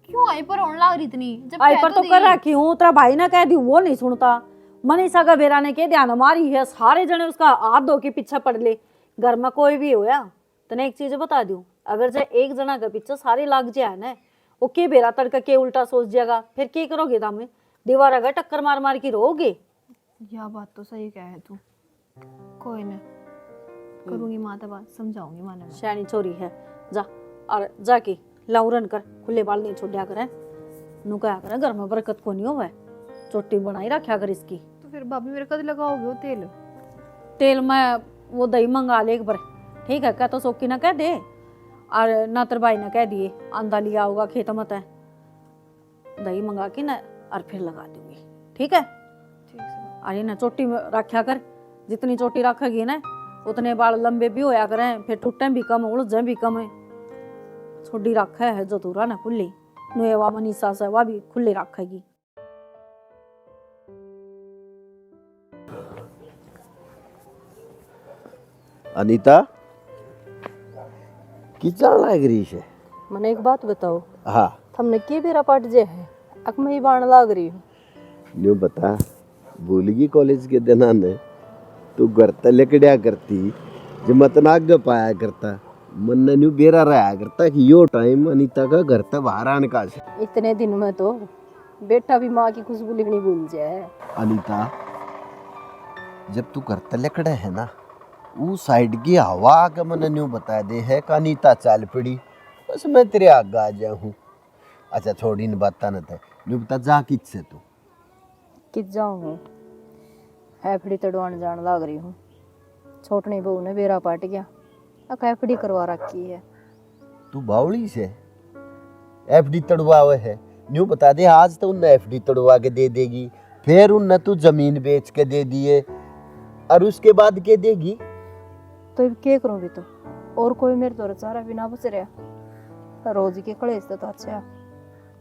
क्यों आई पर होने लग रही इतनी? जब आई कह पर तो दी। कर रखी हूँ, तेरा भाई ना कह दी वो नहीं सुनता। मनीषा का बेरा ने के ध्यान मारी है, सारे जने उसका हाथ धो के पीछे पड़ ले। घर में कोई भी होया, तने एक चीज बता दूं, अगर जे एक जना के पीछे सारे लाग जाए ना, वो के बेरा तड़का के उल्टा सोच जाएगा, फिर क्या करोगे तुम? दीवार अगर टक्कर मार मार के रहोगे। यह बात तो सही कह है तू। कोई ना, करूंगी माँ तो बात समझाऊंगी माँ ने। शैनी छोरी है, जा और जाके लाउरन कर, खुले बाल नहीं छोड़ा करे, नु क्या करे घर में बरकत को नहीं होवे, चोटी बनाई रखा कर इसकी। तो फिर भाभी मेरे कद लगाओगे वो तेल? तेल में वो दही मंगा ले एक बार, ठीक है? क्या तो सोकी ना कह दे, और ना तेरे भाई ने कह दिए आंदा लिया होगा खेत मत है, दही मंगा के ना और फिर लगा दूंगी, ठीक है? ठीक है। अरे ना चोटी में रखा कर, जितनी चोटी रखेगी ना उतने बाल लंबे भी होया करें, फिर टूटे भी कम, उलझे भी कम है। छोटी रखा है जो दूरा ना खुली, नुएवा मनीषा से वह भी खुली रखेगी। अनीता किचन लाग रही है? मैंने एक बात बताओ, हाँ हमने के बेरा पाट जे है, अक में ही बाण लाग रही हूँ। न्यू बता, भूलगी कॉलेज के दिना ने तू घर तले कड़िया करती, जो मत नाग पाया करता, मन ने न्यू बेरा रहा करता कि यो टाइम अनीता का घर तक बाहर आने का है। इतने दिन में तो बेटा भी माँ की खुशबू लिखनी भूल जाए। अनीता, जब तू घर तले कड़े है ना, वो साइड की हवा का मन न्यू बता दे है कि अनीता चाल पड़ी, बस मैं तेरे आगे आ जाऊँ। अच्छा छोड़ इन बात न थे, न्यू बता जा किससे तू? कित जाऊँ, एफडी तड़वान जान लाग रही हूँ। छोटनी बहू ने बेरा पाट गया, अक एफडी करवा रखी है। तू बावली से एफडी तड़वावे है? न्यू बता दे, आज तो उन्हें एफडी तड़वा के दे देगी, फिर उन्हें तू जमीन बेच के दे दिए, और उसके बाद क्या देगी? तो अब क्या करूँ भी तो, और कोई मेरे तो चारा भी ना बच रहा, रोज के कलेस तो अच्छा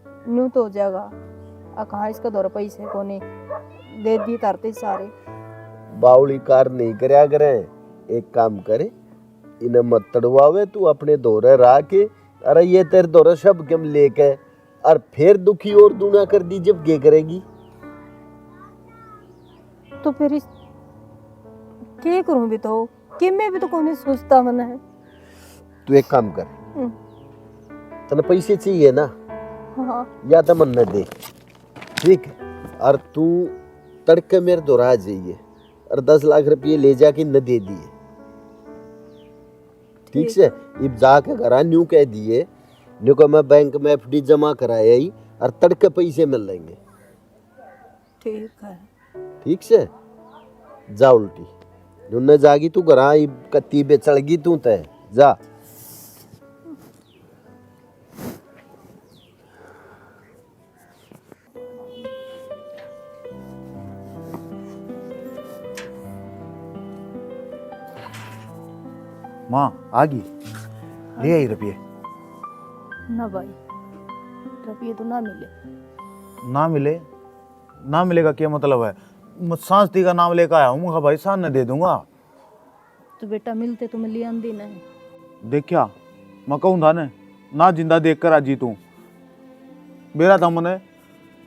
न्यू तो हो जाएगा। कहाँ इसका दौर पैसे को नहीं दे दी तरते सारे। बावली कार नहीं करया करे, एक काम करे, इन्हें मत तड़वावे, तू अपने दौरे रहा के, अरे ये तेरे दौरे सब कम लेके, और फिर दुखी और दूना कर दी जब क्या करेगी? तो फिर इस क्या करूँ भी तो, कि मैं भी तो कोई सोचता मन है। तू एक काम कर, तने पैसे चाहिए ना? हाँ या तो मन न दे, ठीक है? और तू तड़के मेरे दोरा जाइए और 10 लाख रुपये ले जाके न दे दिए, ठीक से? अब जाके घर न्यू कह दिए, न्यू को मैं बैंक में एफडी जमा कराया ही, और तड़के पैसे मिल लेंगे, ठीक है। ठीक से? जा उल्टी न जागी तू घर कत्ती बे चढ़गी तू तय जा। माँ आ गई, ले आई रुपये? ना भाई, रुपये तो ना मिले। ना मिले? ना मिलेगा क्या मतलब है? शांति का नाम लेकर आया हूँ भाई, सामने दे दूंगा। तो बेटा मिलते तो मैं ले आंदी नहीं। देख क्या मैं कहूँ था ना जिंदा देख कर आजी तू मेरा था मने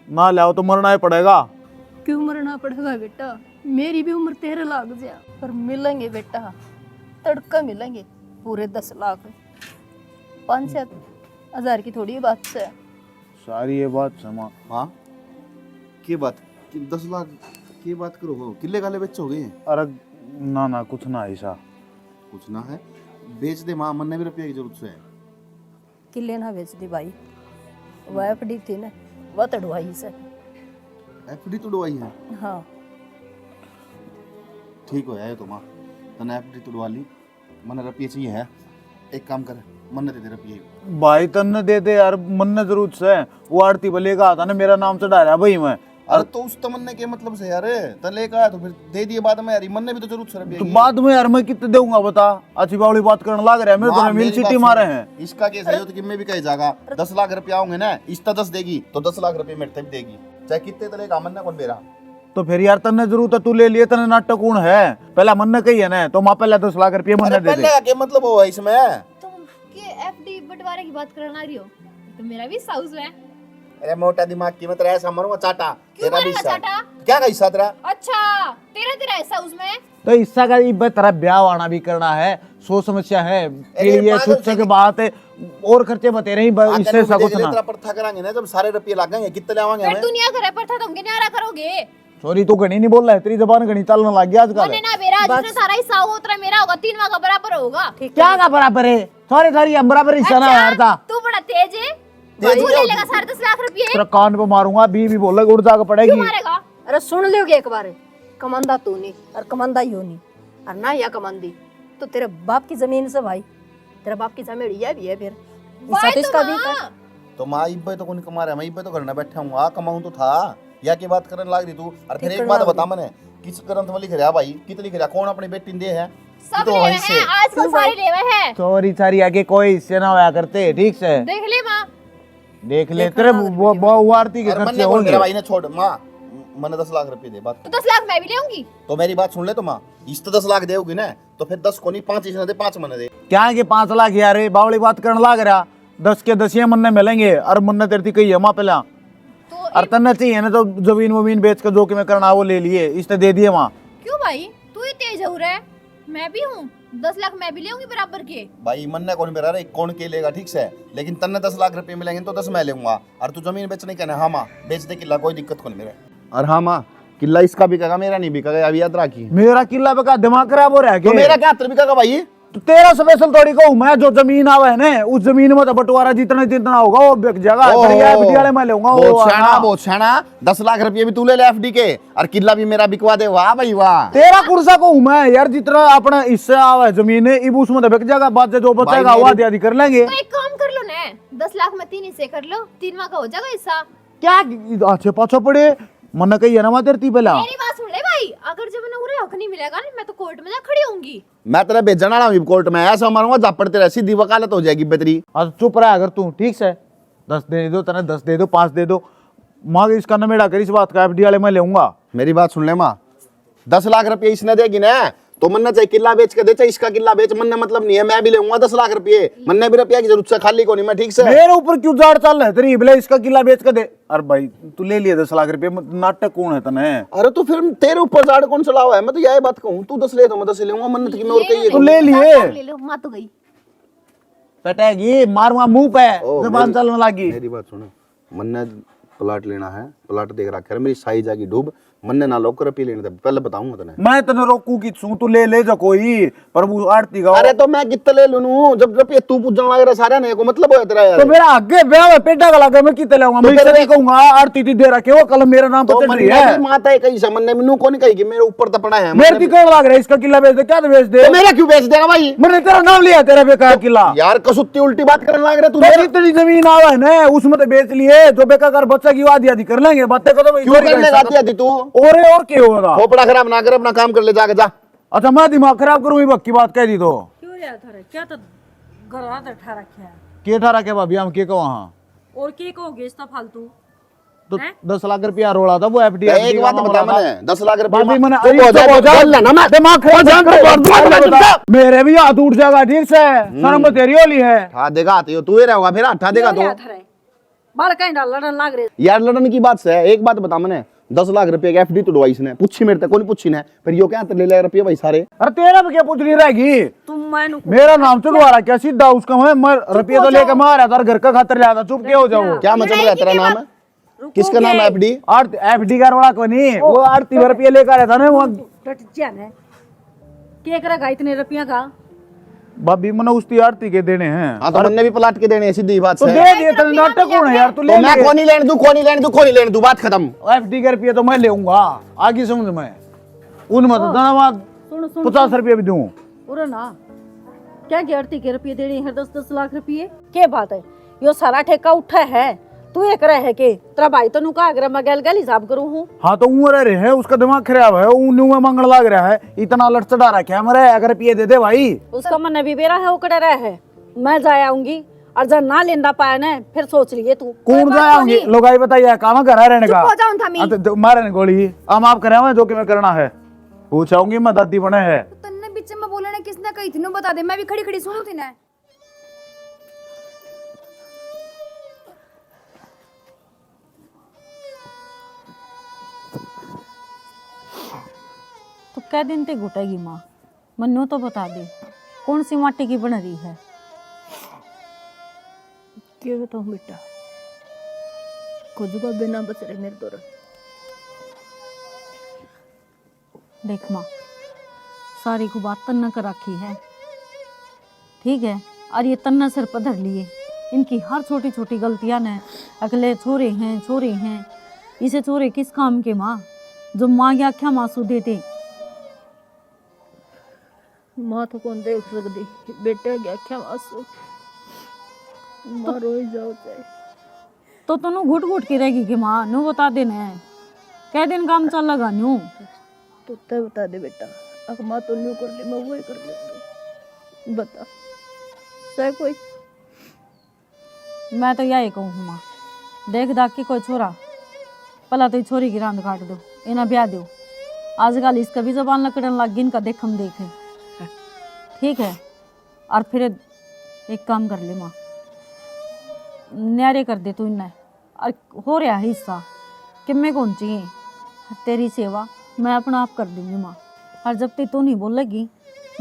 ना लाओ तो मरना ही पड़ेगा। क्यों मरना पड़ेगा बेटा? मेरी भी उम्र 13 लाख जा, पर मिलेंगे बेटा, तड़का मिलेंगे पूरे 10 लाख। 5-7 हजार की थोड़ी बात है। सारी ये बात समा हाँ की बात 10 लाख की बात करो हो, किले गाले बेच हो गए हैं? अरे ना कुछ ना ऐसा कुछ ना है, बेच दे माँ, मन ने भी रुपये की जरूरत से है। किले ना बेच दी भाई, वह एफडी थी ना, वह तड़वाई से। एफडी तुड़वाई है? हाँ ठीक हो यार तो माँ, तने एफडी तुड़वा ली, मन रुपये चाहिए है। एक काम कर, मन दे दे रुपये। भाई तन्ने दे दे यार, मन ने जरूरत से। वो आरती भले का आता ना मेरा नाम चढ़ा रहा भाई मैं। अरे तो उस तमन्ने के मतलब से यार तन लेकर आया तो फिर दे दिए बाद में यार, मन ने भी तो जरूरत से रुपये तो की। बाद में यार मैं कितने दूंगा बता? अच्छी बावली बात करने लग रहा है मेरे माँ, तो मिल मेरी बात सिटी सुन, मारे हैं। इसका केस है तो किम्मे भी कही जाएगा 10 लाख रुपया होंगे ना, इस 10 देगी तो 10 लाख रुपये मेरे तक देगी, चाहे कितने तले का मन ना कौन बेरा। तो फिर यार तन्ने जरूरत है, तू ले लिए, तन्ने नाटक कौन है? पहला मन ने कही है ना, तो माँ पहले 10 लाख रुपये मन ने दे दे। पहले के मतलब हो इसमें तुम के एफडी बंटवारे की बात करना रही हो, तो मेरा भी साउस है। अरे मोटा दिमाग की मत ऐसा मरूंगा चाटा। क्यों तेरा भी मारेगा हिस्सा चाटा? क्या का हिस्सा तेरा? अच्छा तेरा ऐसा उसमें। तो इसका का इब्बत तेरा ब्याह वाना भी करना है, सो समस्या है अरे के लिए पागल छुट से के बात है, और खर्चे बते रही इससे सकुछ ना। तेरा पर था करांगे ना, जब सारे रुपये लागेंगे कितने लावांगे फिर हमें? दुनिया घर पर था, तुम न्यारा करोगे। सॉरी तू घनी नहीं बोल रहा है, तेरी जबान घनी चलने लग गया आजकल। मैंने ना मेरा जिसने सारा हिस्सा होगा उतना मेरा होगा, 3 का बराबर होगा। क्या का बराबर है? सारी हम बराबर हिस्सा ना यार था। तू बड़ा तेज है, तू तेज ले लेगा 10.5 लाख रुपये। तेरा कान पे मारूंगा, भी बोल रहा उड़ जाकर पड़ेगी। क्यों मारेगा? अरे सुन लियोगे एक बार, कमांदा तू नहीं और कमांदा यो नहीं, और ना या कमांदी तो तेरे बाप की जमीन से भाई, तेरा बाप की जमीन यह भी है, फिर वाह तो इसका भी माँ। कर। तो माँ इब्बे तो कौन कमा रहा है? मैं इब्बे तो घर ना बैठा हूँ, आ कमाऊं तो था या की बात करने लग रही तू। और फिर ठीक एक बात करना बता मैंने, किस ग्रंथ में लिख रहा भाई, कितनी लिख रहा, कौन अपनी बेटी दे है? सब तो ले वहीं से हैं, आजकल सारे ले हैं। सॉरी आगे कोई हिस्से ना होया करते, ठीक से देख ले माँ, देख ले। तेरे वो आरती के अरे मन खर्चे ने कौन होंगे। मेरा भाई ने छोड़ माँ, मैंने 10 लाख रुपए दे बात। तो 10 लाख मैं भी लेऊंगी। तो मेरी बात सुन ले तो माँ, इस तो 10 लाख देगी ना, तो फिर 10 को नहीं 5 इसने दे, 5 मैंने दे। क्या के 5 लाख यार, बावली बात करने लग रहा। 10 के 10 मन ने मिलेंगे, और मन ने तेरी कही है माँ पहला, तो और तन्ने चाहिए ना तो जमीन वमीन बेच कर जो कि मैं करना वो ले लिए, इसने दे दिए माँ। क्यों भाई तू ही तेज हो रहा है, मैं भी हूँ, 10 लाख मैं भी लेऊंगी बराबर के। भाई मन ने कौन बेरा रे, कौन के लेगा, ठीक से, लेकिन तन्ने 10 लाख रुपए मिलेंगे तो 10 मैं लूंगा, और तू जमीन बेचने कहना हाँ माँ बेच दे किला, कोई दिक्कत कौन मेरे। और हाँ माँ किला इसका बिकेगा, मेरा नहीं बिकेगा, अभी याद रखी। मेरा किला पे का दिमाग खराब हो रहा है तो क्या? मेरा क्या हत्र बिकेगा भाई? तो तेरा स्पेशल थोड़ी कहूँ मैं, जो जमीन आवे है ना उस जमीन में तो बंटवारा जितना होगा वो बिक जाएगा। ओहो, फिर ये FD वाले मैं लूंगा वो बहुत आना। छाना, बहुत छाना। 10 लाख रुपए भी तू ले ले एफडी के, और किला भी मेरा बिकवा दे। वाह भाई वाह। तेरा कुर्सा कहूँ मैं यार, जितना अपना इससे आवे जमीन है इब उसमें तो बिक जाएगा, बाद से जो बचेगा वो आधी आधी कर लेंगे। तो एक काम कर लो ना, 10 लाख में 3 हिस्से कर लो, 3 का हो जाएगा हिस्सा। क्या अच्छे पाछो पड़े, मन कही है ना तेरी पहला। मेरी बात सुन ले भाई, अगर जब मैंने उरे हक नहीं मिलेगा ना, मैं तो कोर्ट में जा खड़ी होंगी। मैं तेरा बेचना ना कोर्ट में, ऐसा मारूंगा झापड़ते रह, सीधी वकालत हो जाएगी बेतरी। आज चुप रहा अगर तू, ठीक से 10 दे दो, तने 10 दे दो, 5 दे दो, माँ इसका नमेड़ा कर इस बात का, FD वाले मैं लूंगा। मेरी बात सुन ले माँ, 10 लाख रुपए इसने देगी ना, तो मन चाहे किला बेच के दे, चाहे इसका किला बेच, मन मतलब नहीं है, मैं भी लूंगा 10 लाख रुपए। मन भी रुपया की जरूरत से खाली को नहीं मैं, ठीक से। मेरे ऊपर क्यों जाड़ चल रहा है तेरी, भले इसका किला बेच के दे। अरे भाई तू ले लिए 10 लाख रुपए, नाटक कौन है तने? अरे तो फिर तेरे ऊपर जाड़ कौन चला हुआ है? मैं तो यही बात कहूँ, तू 10 ले तो मैं 10 लूंगा, मन की मैं और कही तो ले लिए। ले लो, माँ तो गई। पटेगी मारूंगा मुंह पे, जबान चलने लगी। मेरी बात सुनो, मन ने प्लाट लेना है, प्लाट देख रखा है, मेरी साई जागी डूब, मन ने ना लोकर रुपये लेने थे, पहले बताऊंगा तने। मैं तने रोकू की छू, तू ले जा कोई, पर वो आरती का। अरे तो मैं कितने ले लूं, जब रुपये तू पूछने लग रहा सारे ने, को मतलब हो तेरा यार। तो मेरा आगे ब्याह है, पेटा का लगा, मैं कितने लाऊंगा? मैं तेरे- इससे कहूंगा आरती थी दे रखे, वो कल मेरा नाम तो पर चढ़ मन रही है। ने माता है कहीं से, मन ने मैनू कौन कही कि मेरे ऊपर तपना है। मेरे ती कौन लग रहा है, इसका किला बेच दे, क्या तो बेच दे। तो मेरा क्यों बेच देगा भाई? मैंने तेरा नाम लिया, तेरा बेकार किला। यार कसुत्ती उल्टी बात करने लग रहा तू। तो जितनी जमीन आवा है ना उसमें तो बेच लिए, जो बेकार बच्चा की आधी आधी कर लेंगे, बातें को तो क्यों करने जाती है तू? और क्या होगा? खोपड़ा खराब ना कर, अपना काम कर ले जाके जा। अच्छा मैं दिमाग खराब करूं, ये बक्की बात कह दी तो क्यों यार थारे क्या तो घर ठा रखे है के ठहरा के भाभी हम के को वहां और के कहोगे इतना फालतू? तो 10 लाख रुपया रोड़ा था वो एफडी। एक बात बता मैंने 10 लाख रुपए भाभी मैंने चुप हो जा, बोल ना मैं दिमाग खराब मेरे भी हाथ उठ जाएगा ठीक से। शर्म तेरी होली है। उठा देगा आती हो तू ही रहेगा फिर उठा देगा तो बाल कहीं लड़न लाग रहे यार लड़न की बात से है। एक बात बता मैंने 10 लाख रुपए की एफडी तोड़वाई इसने, पूछी मेरे तक कौन पूछी ने, फिर यो क्या ले ले रुपये भाई सारे। अरे तेरा भी क्या पूछनी रहेगी, तुम मैंने मेरा नाम चढ़वा रहा क्या सीधा उसका मैं रुपये तो लेकर मैं आ रहा था घर का खातर लिया था। चुप के हो जाओ। क्या मतलब है तेरा नाम है, किसका नाम है एफडी? एफडी का रोड़ा को नहीं, वो आरती में रुपये लेकर आया था ना वो। क्या करेगा इतने रुपया का? भाभी मैंने उसकी आरती के देने हैं। हाँ तो मैंने भी पलाट के देने हैं, सीधी बात तो है। दे दिए तो नाटक कौन है यार, तू ले। मैं कौन ही लेने दूं, कौन ही लेने दूं, कौन ही लेने दूं, बात खत्म। एफडी के रुपये तो मैं लेऊंगा आगे समझ में, उनमें तो धन्यवाद 50 रुपये भी दूं। पूरा ना क्या गिरती के रुपये देने हैं 10-10 लाख रुपये? क्या बात है, यो सारा ठेका उठा है तू एक रहे के तेरा भाई तो नुका अगर मैं गल गल हिसाब करूं हूं। हाँ तो उम्र रहे है उसका दिमाग खराब है, उन्हें में मंगल लग रहा है, इतना लट चढ़ा रखा है मरे। अगर रुपये दे दे भाई, उसका मन भी बेरा है, वो कड़ा रहा है। मैं जाया आऊंगी और जब ना लेना पाया ना फिर सोच लिए तू कौन जाएंगे लोग आई बताइए काम घर है रहने का। चुप हो जाओ थामी। मारे गोली हम आप करे जो कि मैं करना है पूछाऊंगी मैं दादी बने है। तन्ने बीच में बोले ना किसने कही थी नु बता दे, मैं भी खड़ी खड़ी सुनू थी ना। तो कै दिन ते घुटेगी माँ, मन्नू तो बता दे कौन सी माटी की बन रही है? क्या बताऊं बेटा, कुछ का बिना बच रहे मेरे दौर। देख माँ, सारी को बात तन्ना कर रखी है ठीक है, और ये तन्ना सिर पर धर लिए। इनकी हर छोटी छोटी गलतियां ने अगले छोरे हैं इसे छोरे किस काम के माँ, जो माँ की आख्या मासूू देते। माँ तो कौन देख सकती बेटे क्या क्या मासू माँ रो ही जाओ चाहे तो तनु घुट घुट के रहेगी कि माँ नू बता देने कै दिन काम चल लगा न्यू। तो तय बता दे बेटा, अगर माँ तो न्यू कर ली मैं वही कर लूंगी, बता चाहे कोई। मैं तो यही कहूँ माँ, देख दाख के कोई छोरा पला तो छोरी की रांद काट दो, इन्हें ब्याह दो। आजकल इसका भी जबान लकड़न लग गई, इनका देख हम देखे ठीक है। और फिर एक काम कर ले माँ, न्यारे कर दे तू इन्हें। और हो रहा है हिस्सा कि मैं कौन चाहिए तेरी सेवा मैं अपना आप कर दूंगी माँ। और जब तक तू नहीं बोलेगी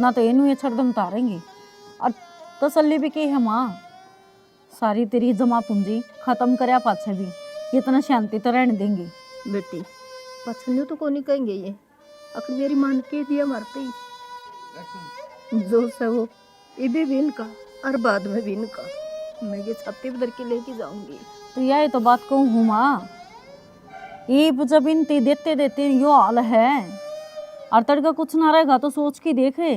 ना तो इनू ये छड़दम उतारेंगे। और तसल्ली भी की है माँ, सारी तेरी जमा पूंजी खत्म करया पाछे भी इतना शांति तो रहने देंगे। बेटी पछन्यू तो कौन कहेंगे ये, अगर मेरी मान के दिया मरते ही जो से वो इबे भी इनका और बाद में भी इनका, मैं ये छाती पर धर के लेके जाऊंगी। तो यही तो बात कहूँ हूँ माँ, ये जब इनती देते देते यो हाल है और तड़का कुछ ना रहेगा तो सोच के देखे।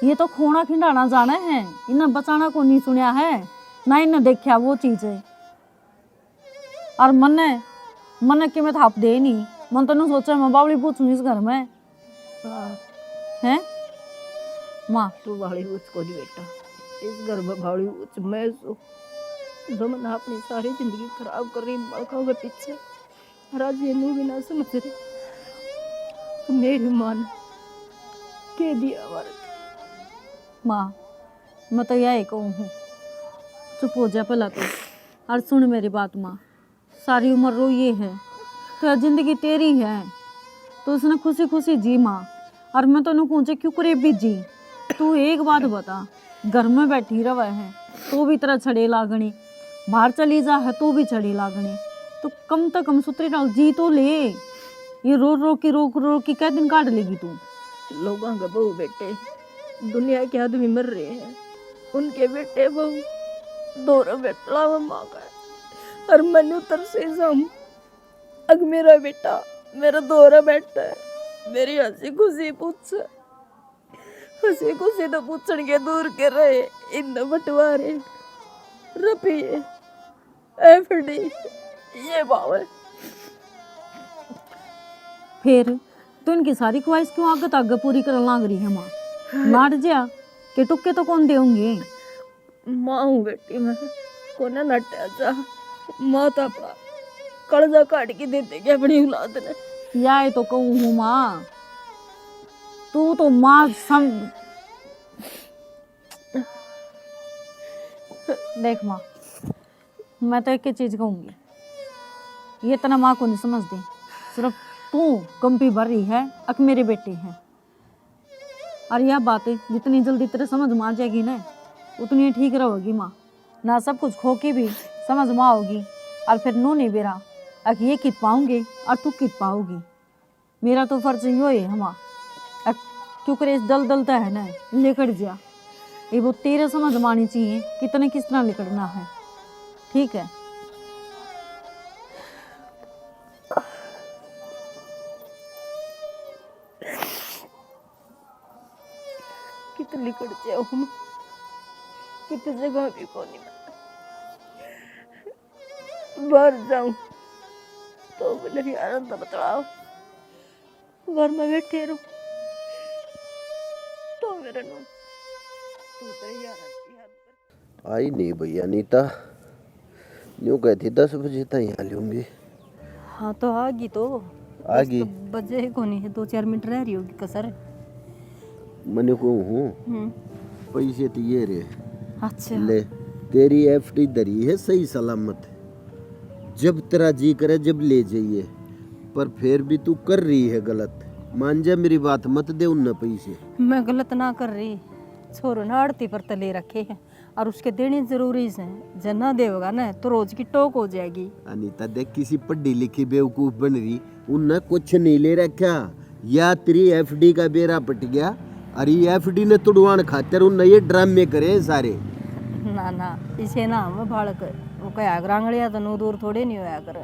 ये तो खोना खिंडाना जाना है, इन्हें बचाना को नहीं सुनिया है ना इन्हें देखा वो चीज है। और मन के मैं थाप दे नहीं, मन तो सोचा मैं बावली पूछूं इस घर में है माँ। तू भाड़ी उच को नहीं बेटा, इस घर में भाड़ी उच मैं सो जो मैंने अपनी सारी जिंदगी खराब कर रही बड़काओं के पीछे, और आज ये भी ना समझ रही तो मेरी मान के दिया हमारे। माँ मैं तो यही कहूँ हूँ, चुप हो जा पहला तो और सुन मेरी बात माँ। सारी उम्र रो ये है तो जिंदगी तेरी है तो उसने खुशी खुशी जी माँ। और मैं तो पूछे क्यों करे भी जी, तू एक बात बता, घर में बैठी रवा है तो भी तरह छड़े लागनी, बाहर चली जा है तो भी छड़ी लागनी, तो कम से कम सुतरी डाल जी तो ले। ये रो की क्या दिन काट लेगी तू? लोगों के बहू बेटे दुनिया के आदमी मर रहे हैं, उनके बेटे बहू दोनों बेटला में माँ का है। और मैं उतर से जाऊं, अग मेरा बेटा मेरा दोहरा बैठा है, मेरी हंसी खुशी पूछ, हंसी खुशी तो पूछण के दूर के रहे इन बंटवारे रुपये एफडी ये भाव है। फिर तो इनकी सारी ख्वाहिश क्यों आगे पूरी करने लाग रही है माँ? नाट जा के टुक्के तो कौन देंगे? माँ हूँ बेटी मैं कोना नटा जा माता पा कड़जा काट के देते क्या अपनी औलाद ने। या तो कहूँ हूँ माँ, तू तो माँ सम देख माँ, मैं तो एक ही चीज कहूंगी, ये इतना माँ को नहीं समझती, सिर्फ तू कंपी भर रही है अक मेरी बेटी है। और यह बातें जितनी जल्दी तेरे समझ में आ जाएगी ना उतनी ठीक रहोगी माँ, ना सब कुछ खो के भी समझ में आओगी। और फिर नू नहीं बेरा अक ये कित पाऊंगे और तू कित पाओगी। मेरा तो फर्ज यो है हमा, क्योंकि इस दल दलता है ना लेकर जा, ये वो तेरे समझ में आनी चाहिए कितने किस तरह लिखना है, ठीक है। कितनी कट जाऊँ, कितनी जगह भी को नहीं बाहर जाऊँ तो बोले यार तो बताओ, घर में बैठे रहूं तो मेरा नो तू तो यार आई नहीं भैया नीता, यूँ कहती 10 बजे तक यहाँ लूँगी। हाँ तो आगी तो आ गई। बजे को नहीं है, 2-4 मिनट रह रही होगी कसर। मैंने को हूँ पैसे तो ये रे, अच्छा ले तेरी एफडी धरी है सही सलामत, जब तेरा जी करे जब ले जाइए, पर फिर भी तू कर रही है गलत, मान जा मेरी बात, मत दे उन पैसे। मैं गलत ना कर रही, छोरो ना आड़ती पर तले रखे हैं और उसके देने जरूरी है, जना देगा ना तो रोज की टोक हो जाएगी। अनीता देख किसी पढ़ी लिखी बेवकूफ बन रही, उनने कुछ नहीं ले रखा, या तेरी एफडी का बेरा पट गया और ये एफडी ने तुड़वान खातर उन ये ड्रामे करे सारे। ना ना इसे ना हम बालक वो क्या ग्रांगड़िया तो नू दूर थोड़े नहीं होया करे।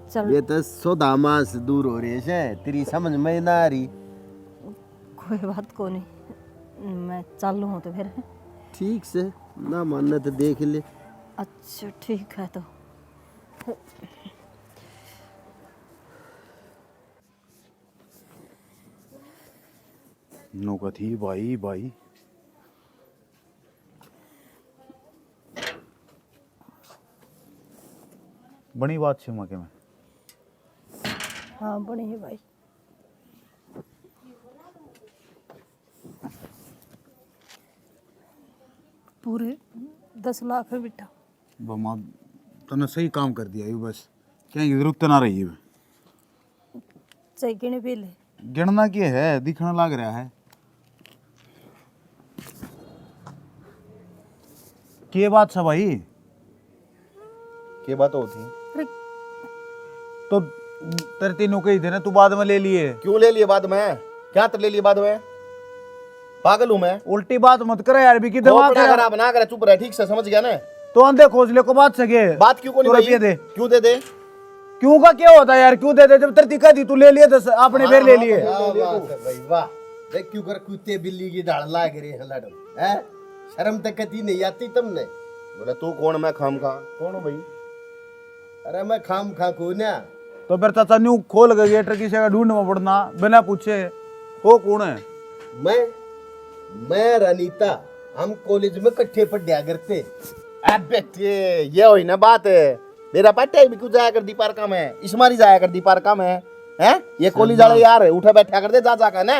चल ये तो सौदा मास दूर हो रही है, तेरी समझ में ना आ रही। कोई बात को नहीं, मैं चालू हूँ तो फिर। ठीक से ना मानना तो देख ले। अच्छा ठीक है तो। नौका थी भाई भाई बड़ी बात छे मके में। हाँ बड़ी है भाई। पूरे 10 लाख है बेटा। बमा तने सही काम कर दिया, बस क्या जरूरत ना रही है। चाहिए गिने पहले गिनना क्या है, दिखने लग रहा है। के बात है भाई, के बात होती तो तेरे तीनों के ही थे ना, तू बाद में ले लिए। क्यों ले लिए बाद में, क्या ले लिए बाद में, पागल हूं मैं। उल्टी बात मत करे यार, भी की दिमाग खराब ना करे, चुप रह, ठीक से समझ गया ना। तो अंधे खोज ले को बात सके, बात क्यों को नहीं रुपये दे, क्यों दे दे, क्यों का क्या होता है यार, क्यों दे दे, जब तेरी दिक्कत थी तू ले लिए, तो आपने फिर ले लिए। वाह देख क्यों कर कुत्ते बिल्ली की ढाल लाग रही है लड़ो, हैं शर्म तक कती नहीं आती तुमने। बोला तू कौन, मैं खाम खा कौन हूँ भाई। अरे मैं खाम खा को ना, तो फिर चाचा न्यू खोल गए गेटर किसी का ढूंढना पड़ना बिना पूछे, हो कौन है। मैं रनीता, हम कॉलेज में इकट्ठे पढ़ा करते। अब बेटे ये हुई ना बात, मेरा पट्टा भी क्यों जाया कर दी पार काम है, इसमारी जाया कर दी पार काम है, हैं ये कॉलेज वाले यार उठा बैठा कर दे जा का ना।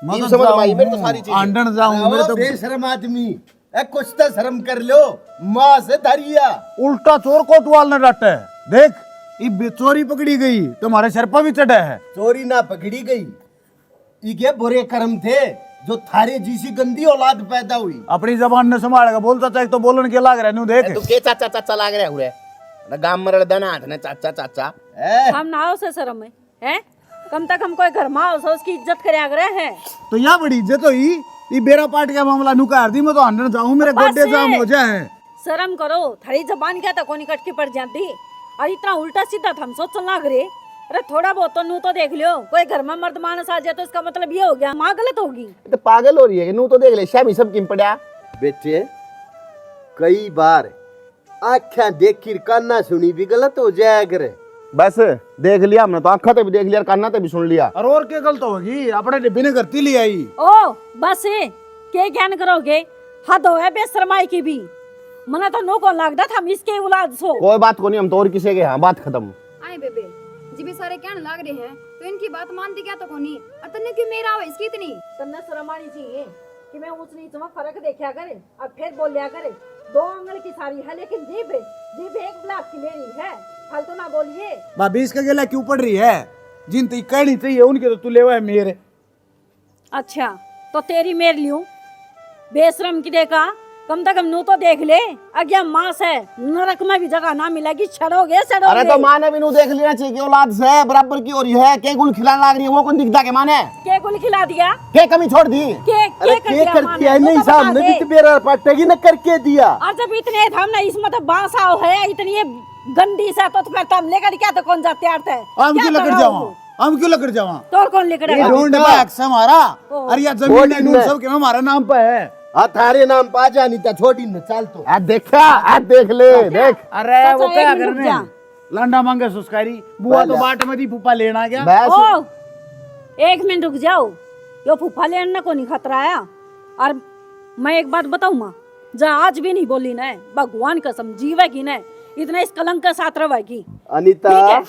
मैं समझ में आई मेरे तो सारी चीजें। आंडन जाऊं मेरे तो बेशरम आदमी, ए कुछ तो शर्म कर लो, माँ से धरिया। उल्टा चोर कोतवाल ने डांटा है, देख ये चोरी पकड़ी गई, तुम्हारे सर पर भी चढ़ा है। चोरी ना पकड़ी गई, ये बुरे कर्म थे जो थारे जैसी गंदी औलाद पैदा हुई। अपनी जबान ने संभालेगा, बोलता चाहे तो बोलन के लाग रहा है, न्यू देख तू के चाचा चाचा लाग रहा हुए ना, गांव में रड़दना हाथ ने चाचा चाचा। हम ना हो से शर्म में है, कम तक हम कोई घर में हो उसकी इज्जत करे रहे हैं। तो यहाँ बड़ी इज्जत हुई, ये बेरा पार्ट का मामला नुकार दी, मैं तो अंडर जाऊं, मेरे गोड्डे जाम हो जाए। शर्म करो, थारी जबान क्या था कोनी कटकी पड़ जाती, और इतना उल्टा सीधा हम सोच लाग रहे। अरे थोड़ा बहुत तो नू तो देख लियो, कोई घर में मर्द मानस आ जाए तो इसका मतलब ये हो गया माँ गलत होगी। तो पागल हो रही है, नू तो देख ले शामी सब किम पड़ा। बेटे कई बार आँखें देखी कान्ना सुनी भी गलत हो जाया करे। बस देख लिया हमने तो, आंखा तो भी देख लिया, कान्ना तो भी सुन लिया। और क्या गलत होगी, अपने डिब्बे ने करती ले आई। ओ बस के ज्ञान करोगे, हद हो है बेशरमाई की भी। मना तो नो कौन लागदा था हम इसके औलाद सो। कोई बात को नहीं, हम तो और किसी के यहाँ बात खत्म। आए बेबे जी भी सारे कहने लाग रहे हैं तो इनकी बात मानती क्या तो कोनी। और तन्ने क्यों मेरा आवाज इसकी इतनी तन्ने शर्म आनी चाहिए कि मैं ऊंच नीच में फर्क देखा करे और फिर बोलिया करे। 2 आंगल की सारी है लेकिन जीभ एक ब्लाक की ले रही है। फालतू ना बोलिए। भाभी इसका गला क्यों पड़ रही है? जिन तो कहनी चाहिए उनके तो तू लेवा है मेरे। अच्छा तो तेरी मेर लियूं बेशरम की देखा कम से कम नू तो देख ले। अज्ञा मास है नरक में भी जगह ना मिलेगी। छड़ोगे अरे तो माँ ने भी नू देख लेना चाहिए कि औलाद से बराबर की हो रही है। के गुल खिलाने लग रही है वो कौन दिखता के माने? के गुल खिला दिया? के कमी छोड़ दी? अरे के करती है नहीं सामने भी तो बेरा पटेगी न करके दिया। और जब इतने हम ना इसमें तो बांसा है इतनी गंदी सा तो फिर तुम लेकर क्या तो कौन जाते आते हम क्यों लेकर जावा? हम क्यों लेकर जावा? तो कौन लेकर ये ढूंढ बैग हमारा। अरे यार जमीन है नूर सब के हमारा नाम पे है। हाँ थारे नाम पा जानी था छोटी न चाल तो। देखा देख ले देख। अरे वो क्या करने लंडा मांगे सुस्कारी बुआ तो बाट में थी फूफा लेना क्या? ओ 1 मिनट रुक जाओ। यो फूफा लेना को नहीं खतरा है। और मैं एक बात बताऊं माँ जा आज भी नहीं बोली ना भगवान कसम जीवेगी ना इतना इस कलंक के साथ रहेगी। अनीता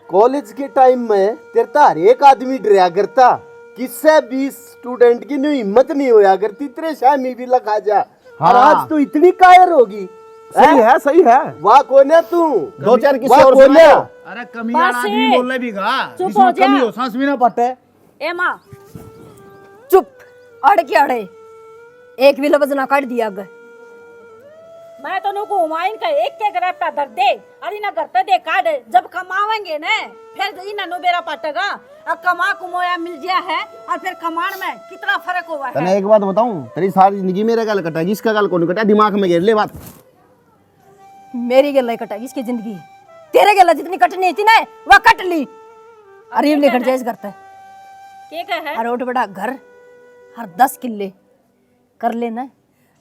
कॉलेज के टाइम में तेरे हर एक आदमी डरा करता किससे भी स्टूडेंट की नहीं हिम्मत नहीं होया करती तेरे शामी भी लगा जा। और आज तू इतनी कायर होगी। सही है। वाह कौन है तू? 2-4 किसी वाह और कौन है? अरे कमियां आदमी बोल रहे भी गा चुप जिसमें हो जा। कमी हो सांस भी ना पटे। ए माँ चुप अड़ के अड़े एक भी लफ्ज ना काट दिया अगर मैं तो नुको हुमायूं का एक के ग्रेप का दर्द दे अरे ना करते दे काट जब कमावेंगे ना फिर इन नुबेरा पटेगा। अब कमा कुमोया मिल गया है और फिर कमाण में कितना फर्क हुआ है। तने एक बात बताऊं तेरी सारी जिंदगी मेरे गाल कटेगी इसका गाल कौन कटा दिमाग में घेर ले बात। मेरी गला कटेगी इसकी जिंदगी तेरे गला जितनी कटनी थी ना वह कट ली। अरे लेकर जाए करता है के है अरे उठ बड़ा घर हर 10 किल्ले कर लेना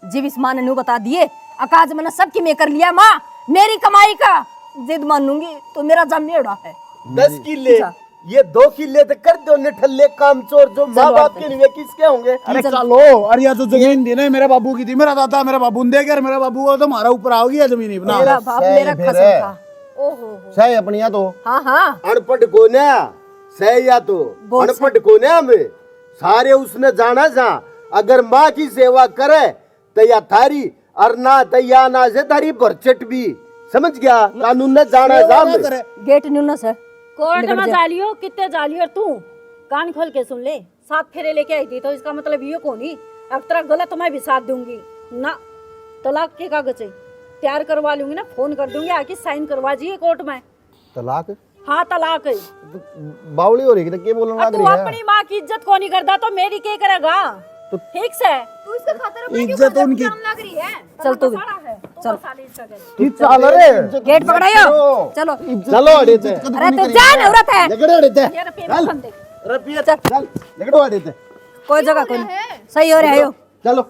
जीव इस माँ ने नू बता दिए अकाज मैंने सबकी मैं कर लिया। माँ मेरी कमाई का जिद मानूंगी तो मेरा जमेड़ा है 10 किले ये 2 किले तो कर दो निठल्ले काम चोर जो माँ बाप के लिए किसके होंगे? अरे चलो अरे या तो जमीन दी ना मेरे बाबू की थी मेरा दादा मेरा बाबू ने देकर मेरा बाबू को तो हमारा ऊपर आओगी या जमीन ही बना। मेरा बाप मेरा कसम था। ओहो सही अपनी या तो हाँ हाँ अनपढ़ कौन है? सही या तो अनपढ़ कौन है? हमें सारे उसने जाना जा अगर माँ की सेवा करे तो या थारी और ना तो या ना से थारी बरचट भी समझ गया। कानून ने जाना जा गेट न्यूनस है कोर्ट में जालियो कितने जालियो तू कान खोल के सुन ले 7 फेरे लेके आई थी तो इसका मतलब ये को नहीं अब तेरा गलत मैं भी साथ दूंगी ना। तलाक के कागज तैयार करवा लूंगी ना फोन कर दूंगी आके साइन करवा जी कोर्ट में। तलाक? हाँ तलाक है। बावली हो रही है क्या बोलने लग तू रही है? अपनी माँ की इज्जत को नहीं करता तो मेरी क्या करेगा? तो ठीक से तू इसका खातर अपने क्यों इज्जत उनकी लग रही है? चल तू भी चल चल रे गेट पकड़ायो चलो चलो अड़े थे अरे तू जा औरत है लगड़ो अड़े थे ये पेपर बंद दे। रपिया चल लगड़ो अड़े थे कोई जगह कोई नहीं। सही हो रहा है यो चलो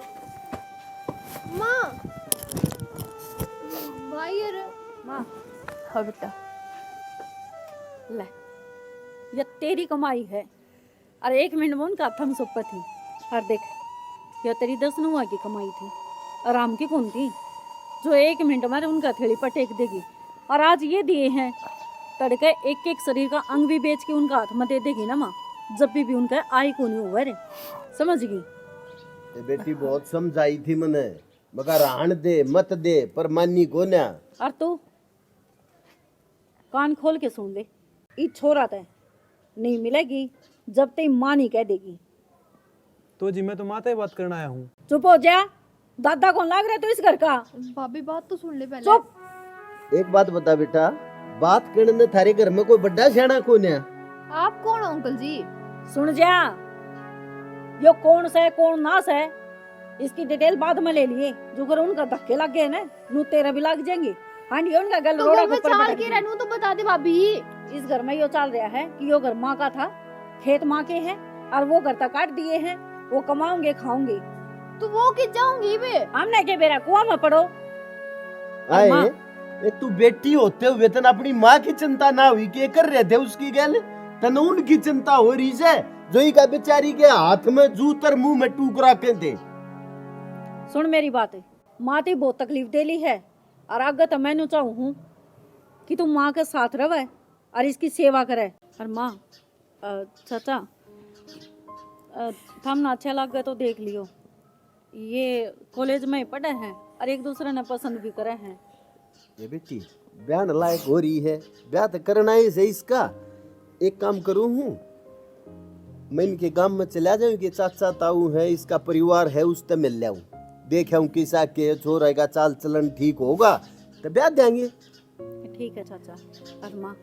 माँ भाई अरे माँ हाँ बेटा ले ये तेरी कमाई है और 1 मिनट में उनका थम सुप्पा थी और देख ये तेरी 10 नुआ की कमाई थी आराम की कौन थी जो 1 मिनट में उनका थैली पटेक देगी। और आज ये दिए हैं तड़के एक शरीर का अंग भी बेच के उनका हाथ में दे देगी ना माँ जब भी उनका आई को नहीं हुआ रे समझ गई। ये बेटी बहुत समझाई थी मने मगर आन दे मत दे पर मानी को ना। और तू कान खोल के सुन ले ई छोरा तय नहीं मिलेगी जब तक माँ नहीं कह देगी। तो जी मैं तो माता ही बात करना आया हूँ। चुप हो जा दादा कौन लाग रहा है तू इस घर का? भाभी बात तो सुन ले पहले। चुप एक बात बता बेटा बात करने थारे घर में कोई बड़ा सियाना कौन है? आप कौन हो अंकल जी? सुन जा यो कौन से कौन नास है इसकी डिटेल बाद में ले लिए जो कर उनका धक्के लग गए ना नू तेरा भी लग जाएंगे। हाँ ये उनका गल तो रोड़ा घर में ऊपर चाल बैठ के गई। रहनू तो बता दे भाभी। इस घर में यो चल रहा है कि यो घर माँ का था खेत माँ के हैं और वो घर तक काट दिए हैं वो कमाओगे खाओगे तो वो किस जाऊंगी बे? हमने के बेरा कुआं में पड़ो। आए माँ। ये तू बेटी होते हुए तन अपनी माँ की चिंता ना हुई के कर रहे थे उसकी गल तन उनकी चिंता हो रही है जो ही का बेचारी के हाथ में जूतर मुंह में टूकरा के थे। सुन मेरी बात माँ ते बहुत तकलीफ दे ली है और आगे तो मैंने चाहूँ हूँ कि तुम माँ के साथ रहे और इसकी सेवा करे। और माँ चाचा थम ना अच्छा लग गया तो देख लियो, ये कॉलेज में पढ़े हैं और एक दूसरे ने पसंद भी करे हैं। ये बेटी ब्याह न लायक हो रही है, ब्याह तो करना ही सही इसका। एक काम करूँ हूँ, मैं इनके गांव में चला जाऊँ कि चाचा ताऊ है, इसका परिवार है, उससे मिल लाऊं, देखा हूँ किसा के छोरा का चाल चलन ठीक होगा तो ब्याह देंगे। ठीक है चाचा। और माँ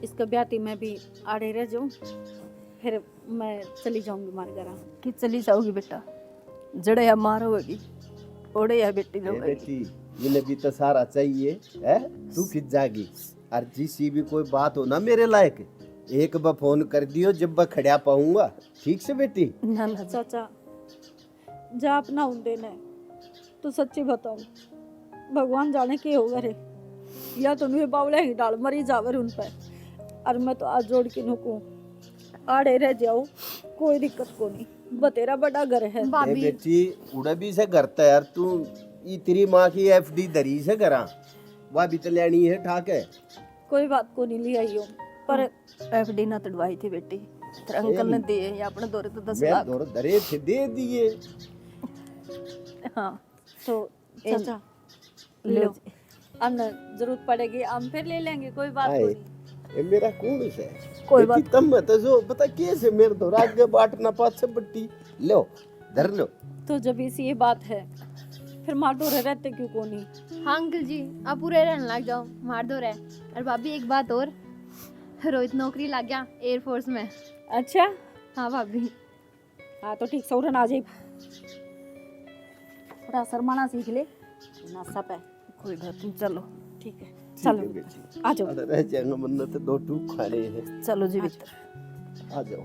इसका ब्याह थी मैं भी आड़े रह जाऊँ, फिर मैं चली जाऊंगी मार घर। कि चली जाओगी बेटा, जड़े या मार होगी ओड़े या बेटी ये होगी। बेटी इन्हें भी तो सारा चाहिए है, तू खिंच जागी। और जिसी भी कोई बात हो ना मेरे लायक, एक बार फोन कर दियो जब मैं खड़ा पाऊंगा, ठीक से बेटी। ना ना चाचा जा अपना उन देना है तो सच्ची बताऊं, भगवान जाने के होगा रे, या तो वे बावले ही डाल मरी जावर उन पर। और मैं तो आज जोड़ के नुकूं आड़े रह जाओ, कोई दिक्कत को नहीं, बतेरा बड़ा घर है। ए बेटी उड़ा भी से करता यार, तू ये तेरी माँ की एफडी धरी से करा, वह भी तो लेनी है ठाक है। कोई बात को नहीं ले आई हो, पर एफडी ना तड़वाई थी बेटी, तेरे अंकल ने दिए या अपने दौरे तो 10 मैं लाख। दौर दरे थे दे दिए। हाँ तो चाचा लो, अब न जरूरत पड़ेगी हम फिर ले लेंगे, कोई बात आए, नहीं। ये मेरा कौन है कोई बेटी, बात तम मत जो पता कैसे मेरे दौर आगे बांटना पाछे बट्टी लो धर लो। तो जब इसी ये बात है फिर मार दो रहते क्यों को नहीं। हाँ अंकल जी आप पूरे रहने लग जाओ, मार दो रहे। और भाभी एक बात और, रोहित नौकरी लग गया एयरफोर्स में। अच्छा हाँ भाभी। हाँ तो ठीक, सौरन आ जाए, थोड़ा शर्माना सीख ले ना सब है। कोई बात नहीं, चलो ठीक है ठीक चलो है बेटी, आ जाओ। अरे रह जाएगा मन्नत तो 2 टूक खाने हैं, चलो जी भीतर। आ जाओ।